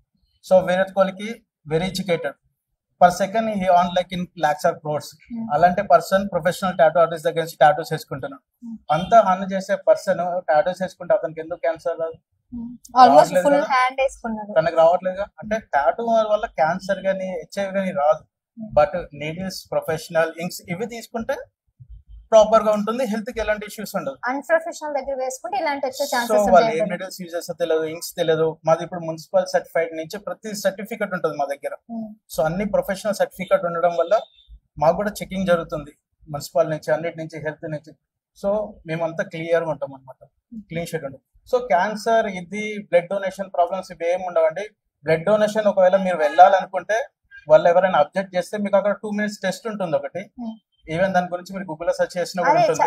So Virat కోహ్లీకి very educated, per second he on like in lakhs or crores. అలాంటి పర్సన్ ప్రొఫెషనల్ టాటూ ఆర్టిస్ట్ దగ్గర నుంచి టాటూస్ వేసుకుంటున్నాడు. అంతా అన్న చేసే పర్సన్ టాటూస్ వేసుకుంటే అతనికి ఎందుకు క్యాన్సర్ రాదు? తనకు రావట్లేదు అంటే టాటూ వల్ల క్యాన్సర్ గానీ హెచ్ఐవి గానీ రాదు. బట్ నీడిల్స్, ప్రొఫెషనల్ ఇంక్స్ ఇవి తీసుకుంటే ప్రాపర్ గా ఉంటుంది, హెల్త్ కి ఎలాంటి ఇష్యూస్ ఉండదు. అన్ప్రొఫెషనల్ దగ్గర వేసుకుంటే ఇలాంటి వచ్చే సో ఛాన్సెస్ వాళ్ళు ఉంటాయి. ఏం నీడిల్స్ యూజ్ చేస్తే తెలియదు, ఇంక్స్ తెలియదు. మాది ఇప్పుడు మున్సిపల్ సర్టిఫైడ్ నుంచి ప్రతి సర్టిఫికెట్ ఉంటుంది మా దగ్గర. సో అన్ని ప్రొఫెషనల్ సర్టిఫికెట్ ఉండడం వల్ల మాకు కూడా చెకింగ్ జరుగుతుంది మున్సిపల్ నుంచి, అన్నిటి నుంచి, హెల్త్ నుంచి. సో మేమంతా క్లియర్ గా ఉంటాం అనమాట, క్లీన్ షీట్ ఉంటుంది. సో క్యాన్సర్, ఇది బ్లడ్ డొనేషన్ ప్రాబ్లమ్స్ ఇవి ఏమి ఉండవండి. బ్లడ్ డొనేషన్ ఒకవేళ మీరు వెళ్ళాలనుకుంటే వాళ్ళు ఎవరైనా అబ్జెక్ట్ చేస్తే మీకు అక్కడ 2 minutes టెస్ట్ ఉంటుంది ఒకటి. ఈవెన్ దాని గురించి మీరు గూగుల్ లో సెర్చ్ చేసినా కూడా ఉంటుంది.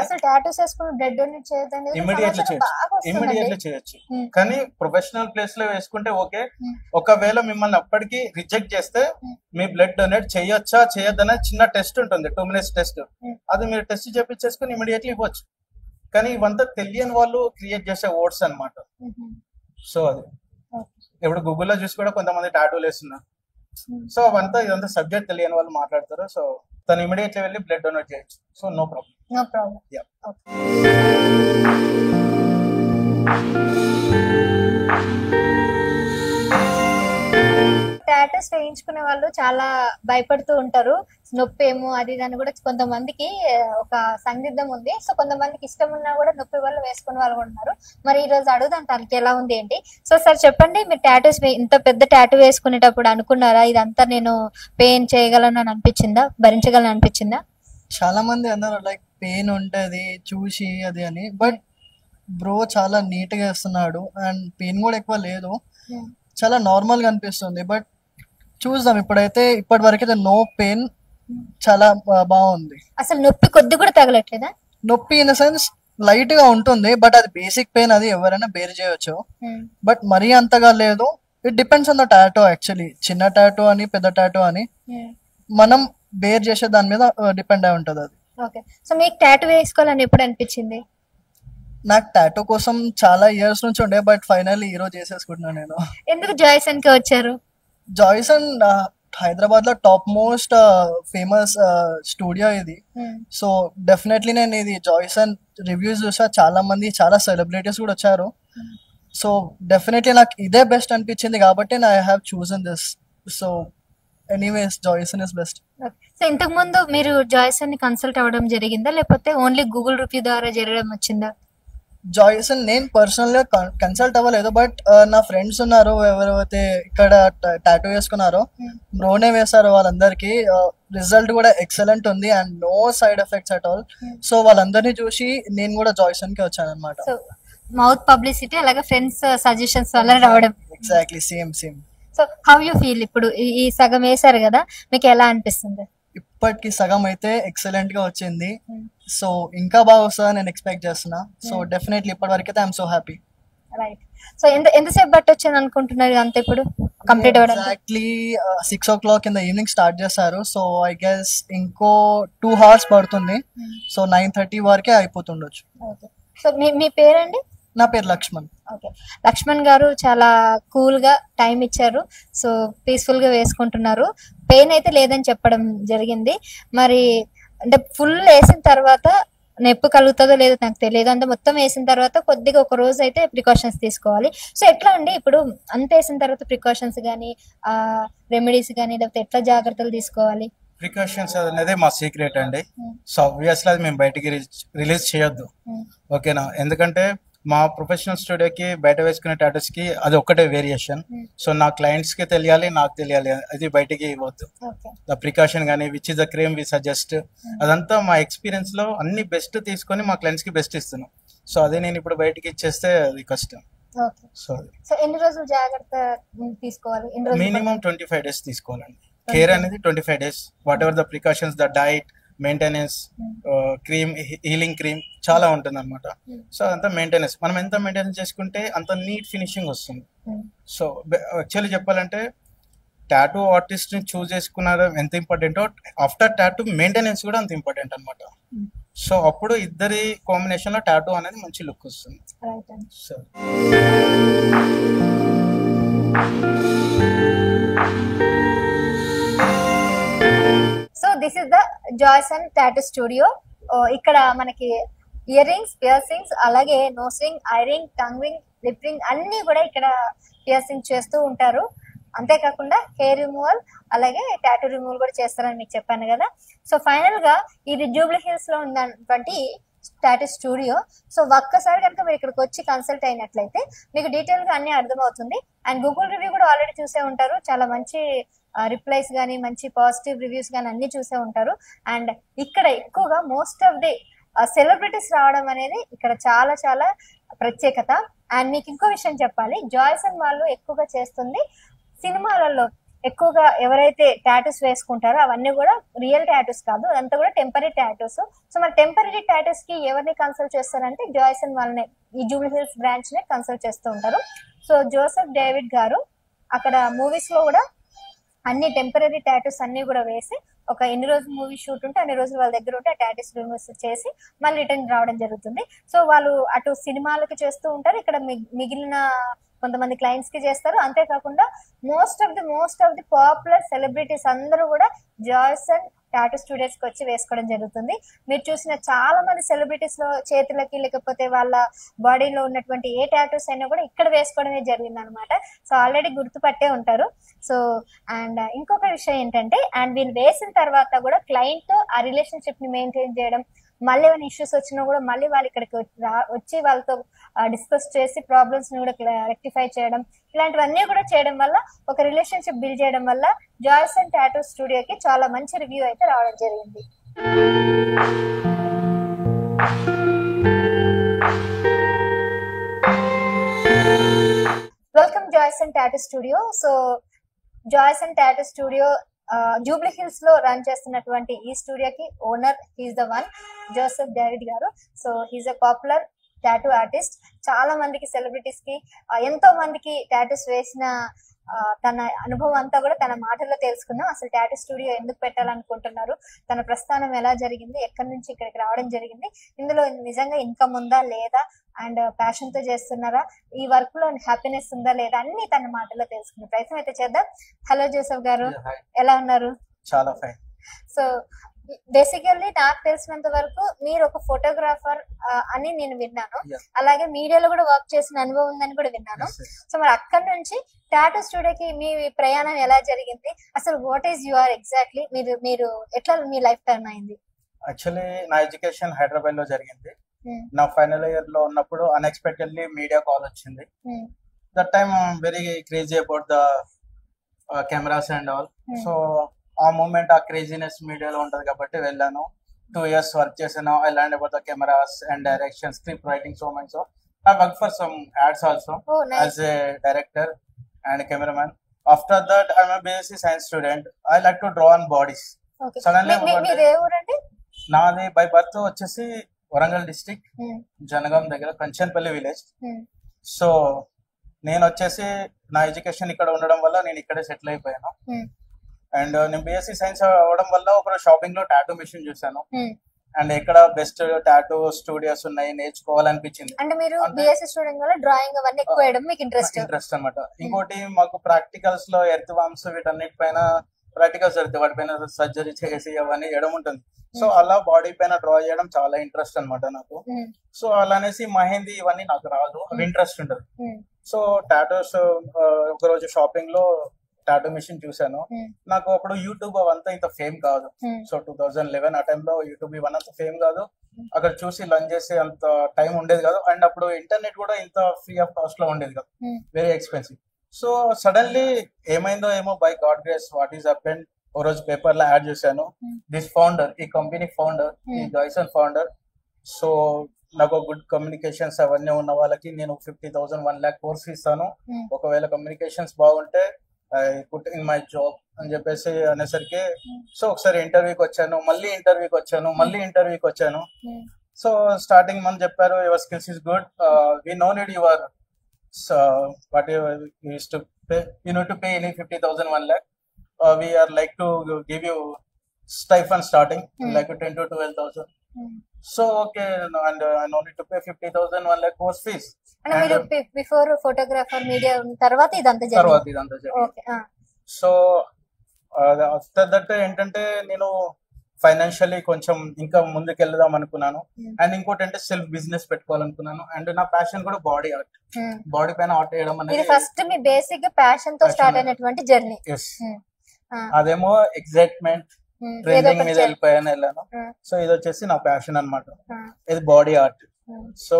ఇమీడియట్లీ చేయొచ్చు. కానీ ప్రొఫెషనల్ ప్లేస్ లో వేసుకుంటే ఓకే. ఒకవేళ మిమ్మల్ని అప్పటికి రిజెక్ట్ చేస్తే మీ బ్లడ్ డొనేట్ చేయొచ్చా చేయొద్దనే చిన్న టెస్ట్ ఉంటుంది, 2 minutes టెస్ట్. అది మీరు టెస్ట్ చేపించేసుకుని ఇమీడియట్లీ ఇవ్వచ్చు. కానీ ఇవంతా తెలియని వాళ్ళు క్రియేట్ చేసే వర్డ్స్ అన్నమాట. సో అది ఇప్పుడు గూగుల్లో చూసి కూడా కొంతమంది టాటూలు వేస్తున్నారు. సో ఇదంతా సబ్జెక్ట్ తెలియని వాళ్ళు మాట్లాడతారు. సో తను ఇమీడియట్లీ వెళ్ళి బ్లడ్ డొనేట్ చేయొచ్చు. So no problem. టాటూస్ వేయించుకునే వాళ్ళు చాలా భయపడుతూ ఉంటారు, నొప్పి ఏమో అది దాన్ని కూడా కొంతమందికి ఒక సందిగ్ధం ఉంది. సో కొంతమందికి ఇష్టం ఉన్నా కూడా నొప్పి వల్ల వేసుకునే వాళ్ళు కూడా ఉన్నారు. మరి ఈ రోజు అడుగుదాం తనకి ఎలా ఉంది ఏంటి. సో సార్ చెప్పండి, మీరు టాటూస్ ఇంత పెద్ద టాటూ వేసుకునేటప్పుడు అనుకున్నారా ఇదంతా నేను పెయిన్ చేయగలను అని అనిపించిందా, భరించగలను అనిపించిందా? చాలా మంది అన్నారు లైక్ పెయిన్ ఉంటది చూసి అది అని, బట్ బ్రో చాలా నీట్ గా వేస్తున్నాడు అండ్ పెయిన్ కూడా ఎక్కువ లేదు, చాలా నార్మల్ గా అనిపిస్తుంది. బట్ చూద్దాం, ఇప్పటి వరకు అయితే నో పెయిన్, చాలా బాగుంది. అసలు నొప్పి కొద్ది కూడా తగలట్లేదా? నొప్పి ఇన్ ద సెన్స్ లైట్ గా ఉంటుంది, బట్ అది బేసిక్ పెయిన్, అది ఎవరైనా బేర్ చేయొచ్చు. బట్ మరీ అంతగా లేదు. It depends on the tattoo actually, చిన్న టాటూ అని పెద్ద టాటూ అని మనం బేర్ చేసే దాని మీద డిపెండ్ అయి ఉంటది అది. ఓకే. సో మీకు టాటూ వేసుకోవాలని ఎప్పుడు అనిపించింది? నాకు టాటూ కోసం చాలా ఇయర్స్ నుంచి ఉండే, బట్ ఫైనల్లీ ఈ రోజు చేసేసుకుంటున్నాను నేను. ఎందుకు జాయ్సన్ కి వచ్చారు? జాయ్సన్ హైదరాబాద్ లో టాప్ మోస్ట్ ఫేమస్ స్టూడియో ఇది. సో డెఫినెట్లీ నేను ఇది జాయ్సన్ రివ్యూస్ చూసా, చాలా మంది చాలా సెలబ్రిటీస్ కూడా వచ్చారు. సో డెఫినెట్లీ నాకు ఇదే బెస్ట్ అనిపించింది కాబట్టి I have chosen this. So anyways Joyson is best. So ఇంతకు ముందు మీరు జాయ్సన్ ని కన్సల్ట్ అవ్వడం జరిగిందా, లేకపోతే ఓన్లీ గూగుల్ రివ్యూ ద్వారా జరగడం వచ్చిందా? జాయ్సన్ నేను పర్సనల్ గా కన్సల్ట్ అవ్వలేదు, బట్ నా ఫ్రెండ్స్ ఉన్నారు ఎవరైతే ఇక్కడ టాటూ వేసుకున్నారో, బ్రోనే వేశారు, వాళ్ళందరికీ రిజల్ట్ కూడా ఎక్సలెంట్ ఉంది and no side effects at all. So వాళ్ళందరినీ చూసి నేను కూడా జాయ్సన్ కి వచ్చాను అనమాట. సో మౌత్ పబ్లిసిటీ అలాగే ఫ్రెండ్స్ సజెషన్స్ వల్ల రావడం. Exactly same. So how you feel ఇప్పుడు ఈ సగం వేసారు కదా, మీకు ఎలా అనిపిస్తుంది? ఇప్పటికి సగం అయితే ఎక్సలెంట్ గా వచ్చింది. సో ఇంకా బాగా వస్తుందని నేను ఎక్స్పెక్ట్ చేస్తున్నా. సో డెఫినెట్లీ ఇప్పటి వరకు అయితే I'm so happy. Right. So ఎంతసేపు బట్టి వచ్చాను అనుకుంటున్నారు అంతే ఇప్పుడు కంప్లీట్ అవ్వడానికి? Exactly 6 o'clock in the evening start చేస్తారు. సో ఐ గెస్ ఇంకో 2 hours పడుతుంది. సో 9:30 వరకే అయిపోతుండొచ్చు. సో మీ పేరండి? నా పేరు లక్ష్మణ్. ఓకే, లక్ష్మణ్ గారు చాలా కూల్ గా టైం ఇచ్చారు. సో పీస్ఫుల్ గా వేసుకుంటున్నారు. పెయిన్ అయితే లేదని చెప్పడం జరిగింది. మరి అంటే ఫుల్ వేసిన తర్వాత నొప్పి కలుగుతుందో లేదో నాకు తెలియదు. అంటే మొత్తం వేసిన తర్వాత కొద్దిగా ఒక రోజు అయితే ప్రికాషన్స్ తీసుకోవాలి. సో ఎట్లా అండి ఇప్పుడు అంత వేసిన తర్వాత ప్రికాషన్స్ కానీ రెమెడీస్ కానీ లేకపోతే ఎట్లా జాగ్రత్తలు తీసుకోవాలి? ప్రికాషన్స్ అనేది మా సీక్రెట్ అండి. సో ఆబ్వియస్లీ అది మేము బయటికి రిలీజ్ చేయొద్దు, ఓకేనా? ఎందుకంటే మా ప్రొఫెషనల్ స్టూడియోకి బయట వేసుకునే టాటూస్ కి అది ఒక్కటే వేరియేషన్. సో నా క్లయింట్స్ కి తెలియాలి, నాకు తెలియాలి, అది బయటికి ఇవ్వద్దు. ద ప్రికాషన్ కానీ which is the cream we suggest, అదంతా మా ఎక్స్పీరియన్స్ లో అన్ని బెస్ట్ తీసుకొని మా క్లయింట్స్ కి బెస్ట్ ఇస్తున్నాం. సో అదే నేను ఇప్పుడు బయటికి ఇచ్చేస్తే అది కష్టం. సో ఎన్ని రోజులు జాగ్రత్త తీసుకోవాలి? మినిమం 25 days తీసుకోవాలండి. కేర్ అనేది 25 days. What ever the precautions, the diet, maintenance, cream, healing cream చాలా ఉంటుంది అనమాట. సో అంతా మెయింటెనెన్స్, మనం ఎంత మెయింటెనెన్స్ చేసుకుంటే అంత నీట్ ఫినిషింగ్ వస్తుంది. సో యాక్చువల్లీ చెప్పాలంటే టాటూ ఆర్టిస్ట్ ని చూస్ చేసుకున్నారు ఎంత ఇంపార్టెంటో, ఆఫ్టర్ టాటూ మెయింటెనెన్స్ కూడా అంత ఇంపార్టెంట్ అనమాట. సో అప్పుడు ఇద్దరి కాంబినేషన్ లో టాటూ అనేది మంచి లుక్ వస్తుంది. So so this is the Joyson tattoo studio. ఇక్కడ మనకి ఇయర్ రింగ్స్, పియర్సింగ్స్, అలాగే nose ring, eye ring, tongue ring, lip ring అన్ని కూడా ఇక్కడ పియర్సింగ్ చేస్తూ ఉంటారు. అంతేకాకుండా హెయిర్ రిమూవల్ అలాగే టాటూ రిమూవల్ కూడా చేస్తారని మీకు చెప్పాను కదా. సో ఫైనల్ గా ఇది జూబ్లీ హిల్స్ లో ఉన్నటువంటి టాటూ స్టూడియో. సో ఒక్కసారి కనుక మీరు ఇక్కడికి వచ్చి కన్సల్ట్ అయినట్లయితే మీకు డీటెయిల్ గా అన్ని అర్థమవుతుంది. అండ్ గూగుల్ రివ్యూ కూడా ఆల్రెడీ చూసే ఉంటారు. చాలా మంచి రిప్లైస్ కానీ మంచి పాజిటివ్ రివ్యూస్ కానీ అన్ని చూసే ఉంటారు. అండ్ ఇక్కడ ఎక్కువగా మోస్ట్ ఆఫ్ ది సెలబ్రిటీస్ రావడం అనేది ఇక్కడ చాలా చాలా ప్రత్యేకత. అండ్ మీకు ఇంకో విషయం చెప్పాలి, జాయ్సన్ వాళ్ళు ఎక్కువగా చేస్తుంది సినిమాలలో ఎక్కువగా ఎవరైతే టాటూస్ వేసుకుంటారో అవన్నీ కూడా రియల్ టాటూస్ కాదు, అదంతా కూడా టెంపరీ టాటూస్. సో మరి టెంపరీ టాటూస్ కి ఎవరిని కన్సల్ట్ చేస్తారంటే జాయ్సన్ వాళ్ళనే, ఈ జూబ్లీ హిల్స్ బ్రాంచ్ నే కన్సల్ట్ చేస్తూ ఉంటారు. సో జోసెఫ్ డేవిడ్ గారు అక్కడ మూవీస్ లో కూడా అన్ని టెంపరీ టాటూస్ అన్ని కూడా వేసి ఒక ఎన్ని రోజులు మూవీ షూట్ ఉంటే అన్ని రోజులు వాళ్ళ దగ్గర ఉంటే ఆ టాటూస్ రిమూవ్ చేసి మళ్ళీ రిటర్న్ రావడం జరుగుతుంది. సో వాళ్ళు అటు సినిమాలకి చేస్తూ ఉంటారు, ఇక్కడ మిగిలిన కొంతమంది క్లయింట్స్ కి చేస్తారు. అంతేకాకుండా most of the popular celebrities అందరూ కూడా జాయ్సన్ టాటూ స్టూడియోస్ కి వచ్చి వేసుకోవడం జరుగుతుంది. మీరు చూసిన చాలా మంది సెలబ్రిటీస్ లో చేతులకి లేకపోతే వాళ్ళ బాడీలో ఉన్నటువంటి ఏ టాటూస్ అయినా కూడా ఇక్కడ వేసుకోవడమే జరిగింది అనమాట. సో ఆల్రెడీ గుర్తుపట్టే ఉంటారు. సో అండ్ ఇంకొక విషయం ఏంటంటే, అండ్ వీళ్ళు వేసిన తర్వాత కూడా క్లయింట్ తో ఆ రిలేషన్షిప్ ని మెయింటైన్ చేయడం, మళ్ళీ ఏమైనా ఇష్యూస్ వచ్చినా కూడా మళ్ళీ వాళ్ళు ఇక్కడికి వచ్చి వాళ్ళతో డిస్కస్ చేసి ప్రాబ్లమ్స్ ని కూడా రెక్టిఫై చేయడం, ఇలాంటివన్నీ కూడా చేయడం వల్ల ఒక రిలేషన్షిప్ బిల్డ్ చేయడం వల్ల జాయ్సన్ టాటూ స్టూడియోకి చాలా మంచి రివ్యూ అయితే రావడం జరిగింది. Welcome Joyson tattoo studio. So Joyson tattoo studio Jubilee Hills లో రన్ చేస్తున్నటువంటి ఈ స్టూడియోకి owner he's the one Joseph David garu. So he's a popular tattoo artist. చాలా మందికి సెలబ్రిటీస్ కి ఎంతో మందికి టాటూస్ వేసిన తన అనుభవం అంతా కూడా తన మాటల్లో తెలుసుకుందాం. అసలు టాటూ స్టూడియో ఎందుకు పెట్టాలనుకుంటున్నారు, తన ప్రస్థానం ఎలా జరిగింది, ఎక్కడి నుంచి ఇక్కడికి రావడం జరిగింది, ఇందులో నిజంగా ఇన్కమ్ ఉందా లేదా, అండ్ ప్యాషన్ తో చేస్తున్నారా, ఈ వర్క్ లో హ్యాపీనెస్ ఉందా లేదా, అన్ని తన మాటల్లో తెలుసుకునే ప్రయత్నం అయితే చేద్దాం. హలో జోసెఫ్ గారు, ఎలా ఉన్నారు? చాలా ఫైన్. సో బేసికల్లీ నాకు తెలిసినంత వరకు మీరు ఒక ఫోటోగ్రాఫర్ అని నేను విన్నాను, అలాగే మీడియాలో కూడా వర్క్ చేసిన అనుభవం ఉందని కూడా విన్నాను. సో మరి అక్కడి నుంచి టాటూ స్టూడియోకి మీ ప్రయాణం ఎలా జరిగింది, అసలు వాట్ ఈస్ యువర్ ఎగ్జాక్ట్లీ మీరు ఎట్లా మీ లైఫ్ టర్న్ అయింది? యాక్చువల్లీ నా ఎడ్యుకేషన్ హైదరాబాద్ లో జరిగింది. నా ఫైనల్ ఇయర్ లో ఉన్నప్పుడు అన్ఎక్స్పెక్టెడ్లీ మీడియా కాల్ వచ్చింది. That time very crazy about the cameras and all. So ఆ మూమెంట్ ఆ క్రేజీనెస్ మీడియాలో ఉంటది కాబట్టి వెళ్ళాను. 2 years వర్క్ చేశాను. I learn about the cameras and direction, script writing, so much. So I worked for some ads also Oh, nice. as a director and cameraman. After that, I'm a BSc science student. I like to draw on bodies. Okay. Suddenly, మీది ఏ ఊరండి? నాది by birth వచ్చేసి Warangal district Jangaon దగ్గర Kanchanpalli village. So నేను వచ్చేసి నా education ఇక్కడ ఉండడం వల్ల నేను ఇక్కడే సెటిల్ అయిపోయాను. అండ్ నేను BSc సైన్స్ అవ్వడం వల్ల ఒక షాపింగ్ లో టాటూ మిషన్ చూసాను. అండ్ ఎక్కడ బెస్ట్ టాటూ స్టూడియోస్ ఉన్నాయి నేర్చుకోవాలనిపించింది. అంటే మీరు BSc స్టూడెంట్ వల్ల డ్రాయింగ్ అవన్నీ ఎక్కువ వేయడం మీకు ఇంట్రెస్ట్ అనమాట. ఇంకోటి మాకు ప్రాక్టికల్స్ లో ఎర్త్ వామ్స్ వీటన్నిటిపైన ప్రాక్టికల్స్ జరుగుతాయి, వాటిపైన సర్జరీ చేసి అవన్నీ చేయడం ఉంటుంది. సో అలా బాడీ పైన డ్రా చేయడం చాలా ఇంట్రెస్ట్ అనమాట నాకు. సో అలానేసి మహేంది ఇవన్నీ నాకు రాదు, అవి ఇంట్రెస్ట్ ఉంటుంది. సో టాటూస్ ఒకరోజు షాపింగ్ లో టాటూ మిషన్ చూసాను. నాకు అప్పుడు యూట్యూబ్ అవంతా ఇంత ఫేమ్ కాదు. సో 2011 ఆ టైంలో యూట్యూబ్ ఇవన్నీ అంత ఫేమ్ కాదు. అక్కడ చూసి లర్న్ చేసే అంత టైం ఉండేది కాదు. అండ్ అప్పుడు ఇంటర్నెట్ కూడా ఇంత ఫ్రీ ఆఫ్ కాస్ట్ లో ఉండేది కాదు, వెరీ ఎక్స్పెన్సివ్. సో సడన్లీ ఏమైందో ఏమో, by God grace what is happened, ఓ రోజు పేపర్ లో యాడ్ చేశాను. దిస్ ఫౌండర్, ఈ కంపెనీ ఫౌండర్, ఈ జాయ్సన్ ఫౌండర్. సో నాకు గుడ్ కమ్యూనికేషన్స్ అవన్నీ ఉన్న వాళ్ళకి నేను 50,000 1 lakh కోర్స్ ఇస్తాను, ఒకవేళ కమ్యూనికేషన్స్ బాగుంటే I put in my job అని చెప్పేసి అనేసరికి, సో ఒకసారి ఇంటర్వ్యూకి వచ్చాను, మళ్ళీ ఇంటర్వ్యూకి వచ్చాను. సో స్టార్టింగ్ మనం చెప్పారు your skills is good, we no need your what use to pay, you need to pay any 50,000 1 lakh. We are like to give you stipend starting like 10 to 12,000. So okay, and I no need to pay 50,000 1 lakh course fees. అంటే మీరు before photographer media తర్వాత ఇదంతా జరిగింది. Okay. So after that ఏంటంటే నేను financially కొంచెం ఇంకా ముందుకు వెళ్దాం అనుకున్నాను. అండ్ ఇంకోటి అంటే సెల్ఫ్ బిజినెస్ పెట్టుకోవాలనుకున్నాను. అండ్ నా ప్యాషన్ కూడా బాడీ ఆర్ట్, బాడీ పైన ఆర్ట్ వేయడం అనేది ఫస్ట్ మీ బేసిక్ గా ప్యాషన్ తో స్టార్ట్ అయినటువంటి జర్నీ. అదేమో ఎగ్జైట్మెంట్ ట్రెండింగ్ మీద వెళ్ళాను. సో ఇది వచ్చేసి నా ప్యాషన్ అన్నమాట, ఇది బాడీ ఆర్ట్. సో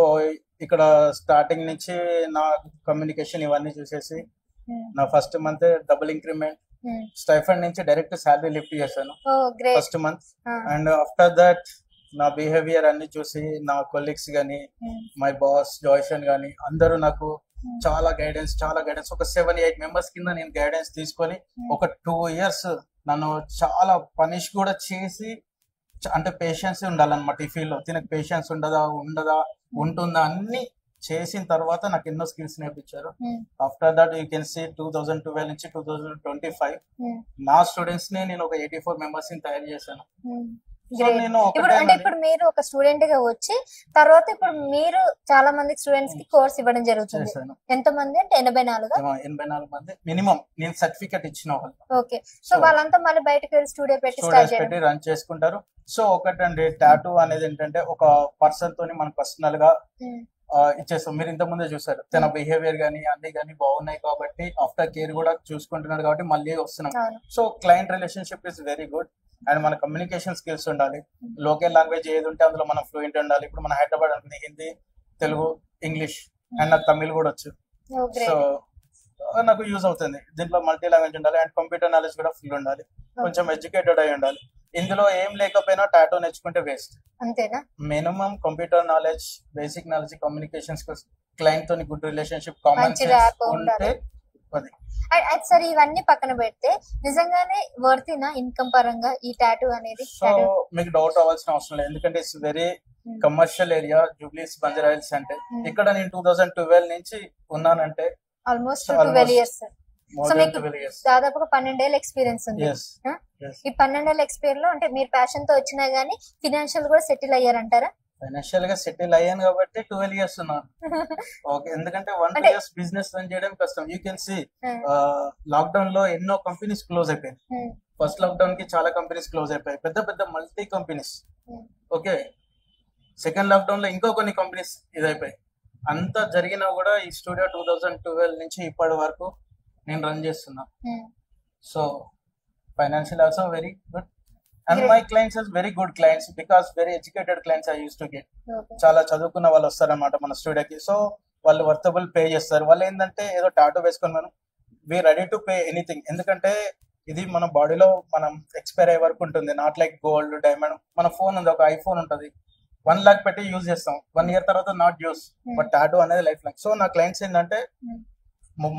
ఇక్కడ స్టార్టింగ్ నుంచి నా కమ్యూనికేషన్ ఇవన్నీ చూసేసి నా first month double increment, stipend నుంచి డైరెక్ట్ శాలరీ లిఫ్ట్ చేశాను first month. And after that నా బిహేవియర్ అన్ని చూసి నా కొలీగ్స్ గానీ, మై బాస్ జాయ్సన్ గానీ అందరూ నాకు చాలా గైడెన్స్ ఒక 7-8 మెంబర్స్ కింద నేను గైడెన్స్ తీసుకొని ఒక 2 years నన్ను చాలా పనిష్ కూడా చేసి, అంటే పేషెన్స్ ఉండాలన్నమాట ఈ ఫీల్డ్ లో. తినకు పేషెన్స్ ఉంటుందా అన్ని చేసిన తర్వాత నాకు ఎన్నో స్కిల్స్ నేర్పించారు. After that you can see 2012 నుంచి 2025 నా స్టూడెంట్స్ ని నేను ఒక 84 members ని తయారు చేశాను. ఇప్పుడు మీరు ఒక స్టూడెంట్ గా వచ్చి తర్వాత ఇప్పుడు మీరు చాలా మంది స్టూడెంట్స్ కి కోర్స్ ఇవ్వడం జరుగుతుంది. ఎంత మంది అంటే 84 మంది మినిమం నేను సర్టిఫికెట్ ఇచ్చిన వాళ్ళు. ఓకే. సో వాళ్ళంతా మళ్ళీ బయటకు వెళ్ళి స్టూడియో పెట్టి రన్ చేసుకుంటారు. సో ఒకటండి టాటూ అనేది ఏంటంటే ఒక పర్సన్ తోని మనం పర్సనల్ గా ఇచ్చేస్తాం. మీరు ఇంత ముందే చూసారు తన బిహేవియర్ గానీ అన్ని గానీ బాగున్నాయి కాబట్టి ఆఫ్టర్ కేర్ కూడా చూసుకుంటున్నాడు కాబట్టి మళ్ళీ వస్తున్నాం. So client relationship is very good. And మన కమ్యూనికేషన్ స్కిల్స్ ఉండాలి, లోకల్ లాంగ్వేజ్ ఏది ఉంటే అందులో మనం ఫ్లూయెంట్ ఉండాలి. ఇప్పుడు మన హైదరాబాద్ అనుకుంది హిందీ, తెలుగు, ఇంగ్లీష్ అండ్ నాకు తమిళ్ కూడా వచ్చు. సో నాకు యూజ్ అవుతుంది. దీంట్లో మల్టీ లాంగ్వేజ్ ఉండాలి అండ్ కంప్యూటర్ నాలెడ్జ్ కూడా ఫుల్ ఉండాలి, కొంచెం ఎడ్యుకేటెడ్ అయి ఉండాలి. ఇందులో ఏం లేకపోయినా టాటూ నేర్చుకుంటే వేస్ట్. అంతేనా? Minimum computer knowledge, basic knowledge, communication skills, client తోని గుడ్ రిలేషన్షిప్, కామన్ సెన్స్ ఉంటే అది. సరే ఇవన్నీ పక్కన పెడితే నిజంగానే వర్తినా ఇన్కమ్ పరంగా ఈ టాటూ అనేది? సో మీకు డౌట్ అవ్వాల్సిన అవసరం లేదు, ఎందుకంటే ఇట్స్ వెరీ కమర్షియల్ ఏరియా జూబ్లీస్ బంజారాహిల్స్. అంటే ఇక్కడ నేను 2012 నుంచి ఉన్నానంటే ఆల్మోస్ట్ 12 years. సో మీకు దాదాపుగా 12 ఏళ్ళ ఎక్స్పీరియన్స్ ఉంది. ఈ 12 ఏళ్ళ ఎక్స్పీరియన్స్ లో అంటే మీరు ప్యాషన్ తో వచ్చినా గానీ ఫైనాన్షియల్ కూడా సెటిల్ అయ్యారంటారా? ఫైనాన్షియల్ గా సెటిల్ అయ్యాను కాబట్టి 12 years ఉన్నాను. ఓకే, ఎందుకంటే 1-2 years బిజినెస్ రన్ చేయడం కష్టం. యూ కెన్ సీ లాక్డౌన్ లో ఎన్నో కంపెనీస్ క్లోజ్ అయిపోయాయి. ఫస్ట్ లాక్డౌన్ కి చాలా కంపెనీస్ క్లోజ్ అయిపోయాయి, పెద్ద పెద్ద multi companies. Okay, second lockdown లో ఇంకో కొన్ని కంపెనీస్ ఇదైపోయాయి. అంతా జరిగినా కూడా ఈ స్టూడియో 2012 నుంచి ఇప్పటి వరకు నేను రన్ చేస్తున్నా. So financial also very good. And my clients are very good clients because very educated clients I used to get. చాలా చదువుకున్న వాళ్ళు వస్తారన్నమాట మన స్టూడియోకి. సో వాళ్ళు వర్తబుల్ పే చేస్తారు. వాళ్ళు ఏంటంటే ఏదో టాటూ వేసుకొని మనం we ready to pay anything, ఎందుకంటే ఇది మన బాడీలో మనం ఎక్స్పైర్ అయ్యే వరకు ఉంటుంది. Not like gold, diamond. మన ఫోన్ ఉంది, ఒక ఐఫోన్ ఉంటుంది, 1 lakh పెట్టి యూజ్ చేస్తాం, 1 year తర్వాత నాట్ యూస్, బట్ టాటూ అనేది లైఫ్ లాంగ్. సో నా క్లయింట్స్ ఏంటంటే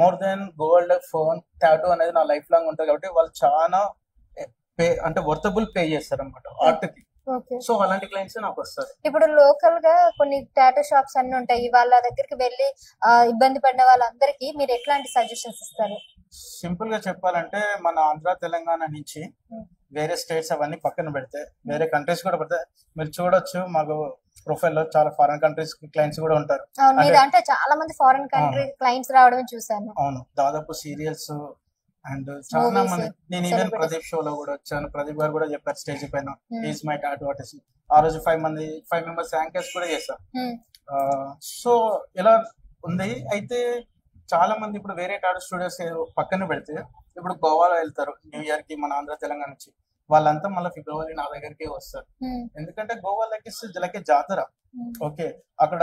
more than gold, phone, tattoo అనేది నా లైఫ్ లాంగ్ ఉంటుంది కాబట్టి వాళ్ళు చాలా పే అంటే వర్తబుల్ పే చేస్తారు అనమాట ఆర్ట్ కి. సో అలాంటి క్లయింట్స్ నాకు వస్తారు. ఇప్పుడు లోకల్ గా కొన్ని టాటూ షాప్స్ అన్ని ఉంటాయి, వాళ్ళ దగ్గరికి వెళ్ళి ఇబ్బంది పడిన వాళ్ళందరికీ మీరు ఎట్లాంటి సజెషన్స్ ఇస్తారు? సింపుల్ గా చెప్పాలంటే మన ఆంధ్ర తెలంగాణ నుంచి వేరే స్టేట్స్ అవన్నీ పక్కన పెడితే వేరే కంట్రీస్ కూడా పెడితే మీరు చూడొచ్చు, మాకు ప్రొఫైల్ లో చాలా ఫారెన్ కంట్రీస్ క్లయింట్స్ కూడా ఉంటారు. అంటే చాలా మంది ఫారెన్ కంట్రీ క్లయింట్స్ రావడం చూసాను. అవును, దాదాపు సీరియల్స్ అండ్ చాలా మంది. నేను ఈవెన్ ప్రదీప్ షో లో కూడా వచ్చాను, ప్రదీప్ గారు కూడా చెప్పారు స్టేజ్ పైన ఈజ్ మై టాటూ ఆర్టిస్ట్. ఆ రోజు 5 మెంబర్స్ యాంకర్స్ కూడా చేశారు. సో ఇలా ఉంది. అయితే చాలా మంది ఇప్పుడు వేరే టాటూ స్టూడియోస్ పక్కన పెడితే ఇప్పుడు గోవాలో వెళ్తారు న్యూ ఇయర్ కి మన ఆంధ్ర తెలంగాణ నుంచి, వాళ్ళంతా మళ్ళీ ఫిబ్రవరి నా దగ్గరికి వస్తారు. ఎందుకంటే గోవాలకి జాతర, ఓకే, అక్కడ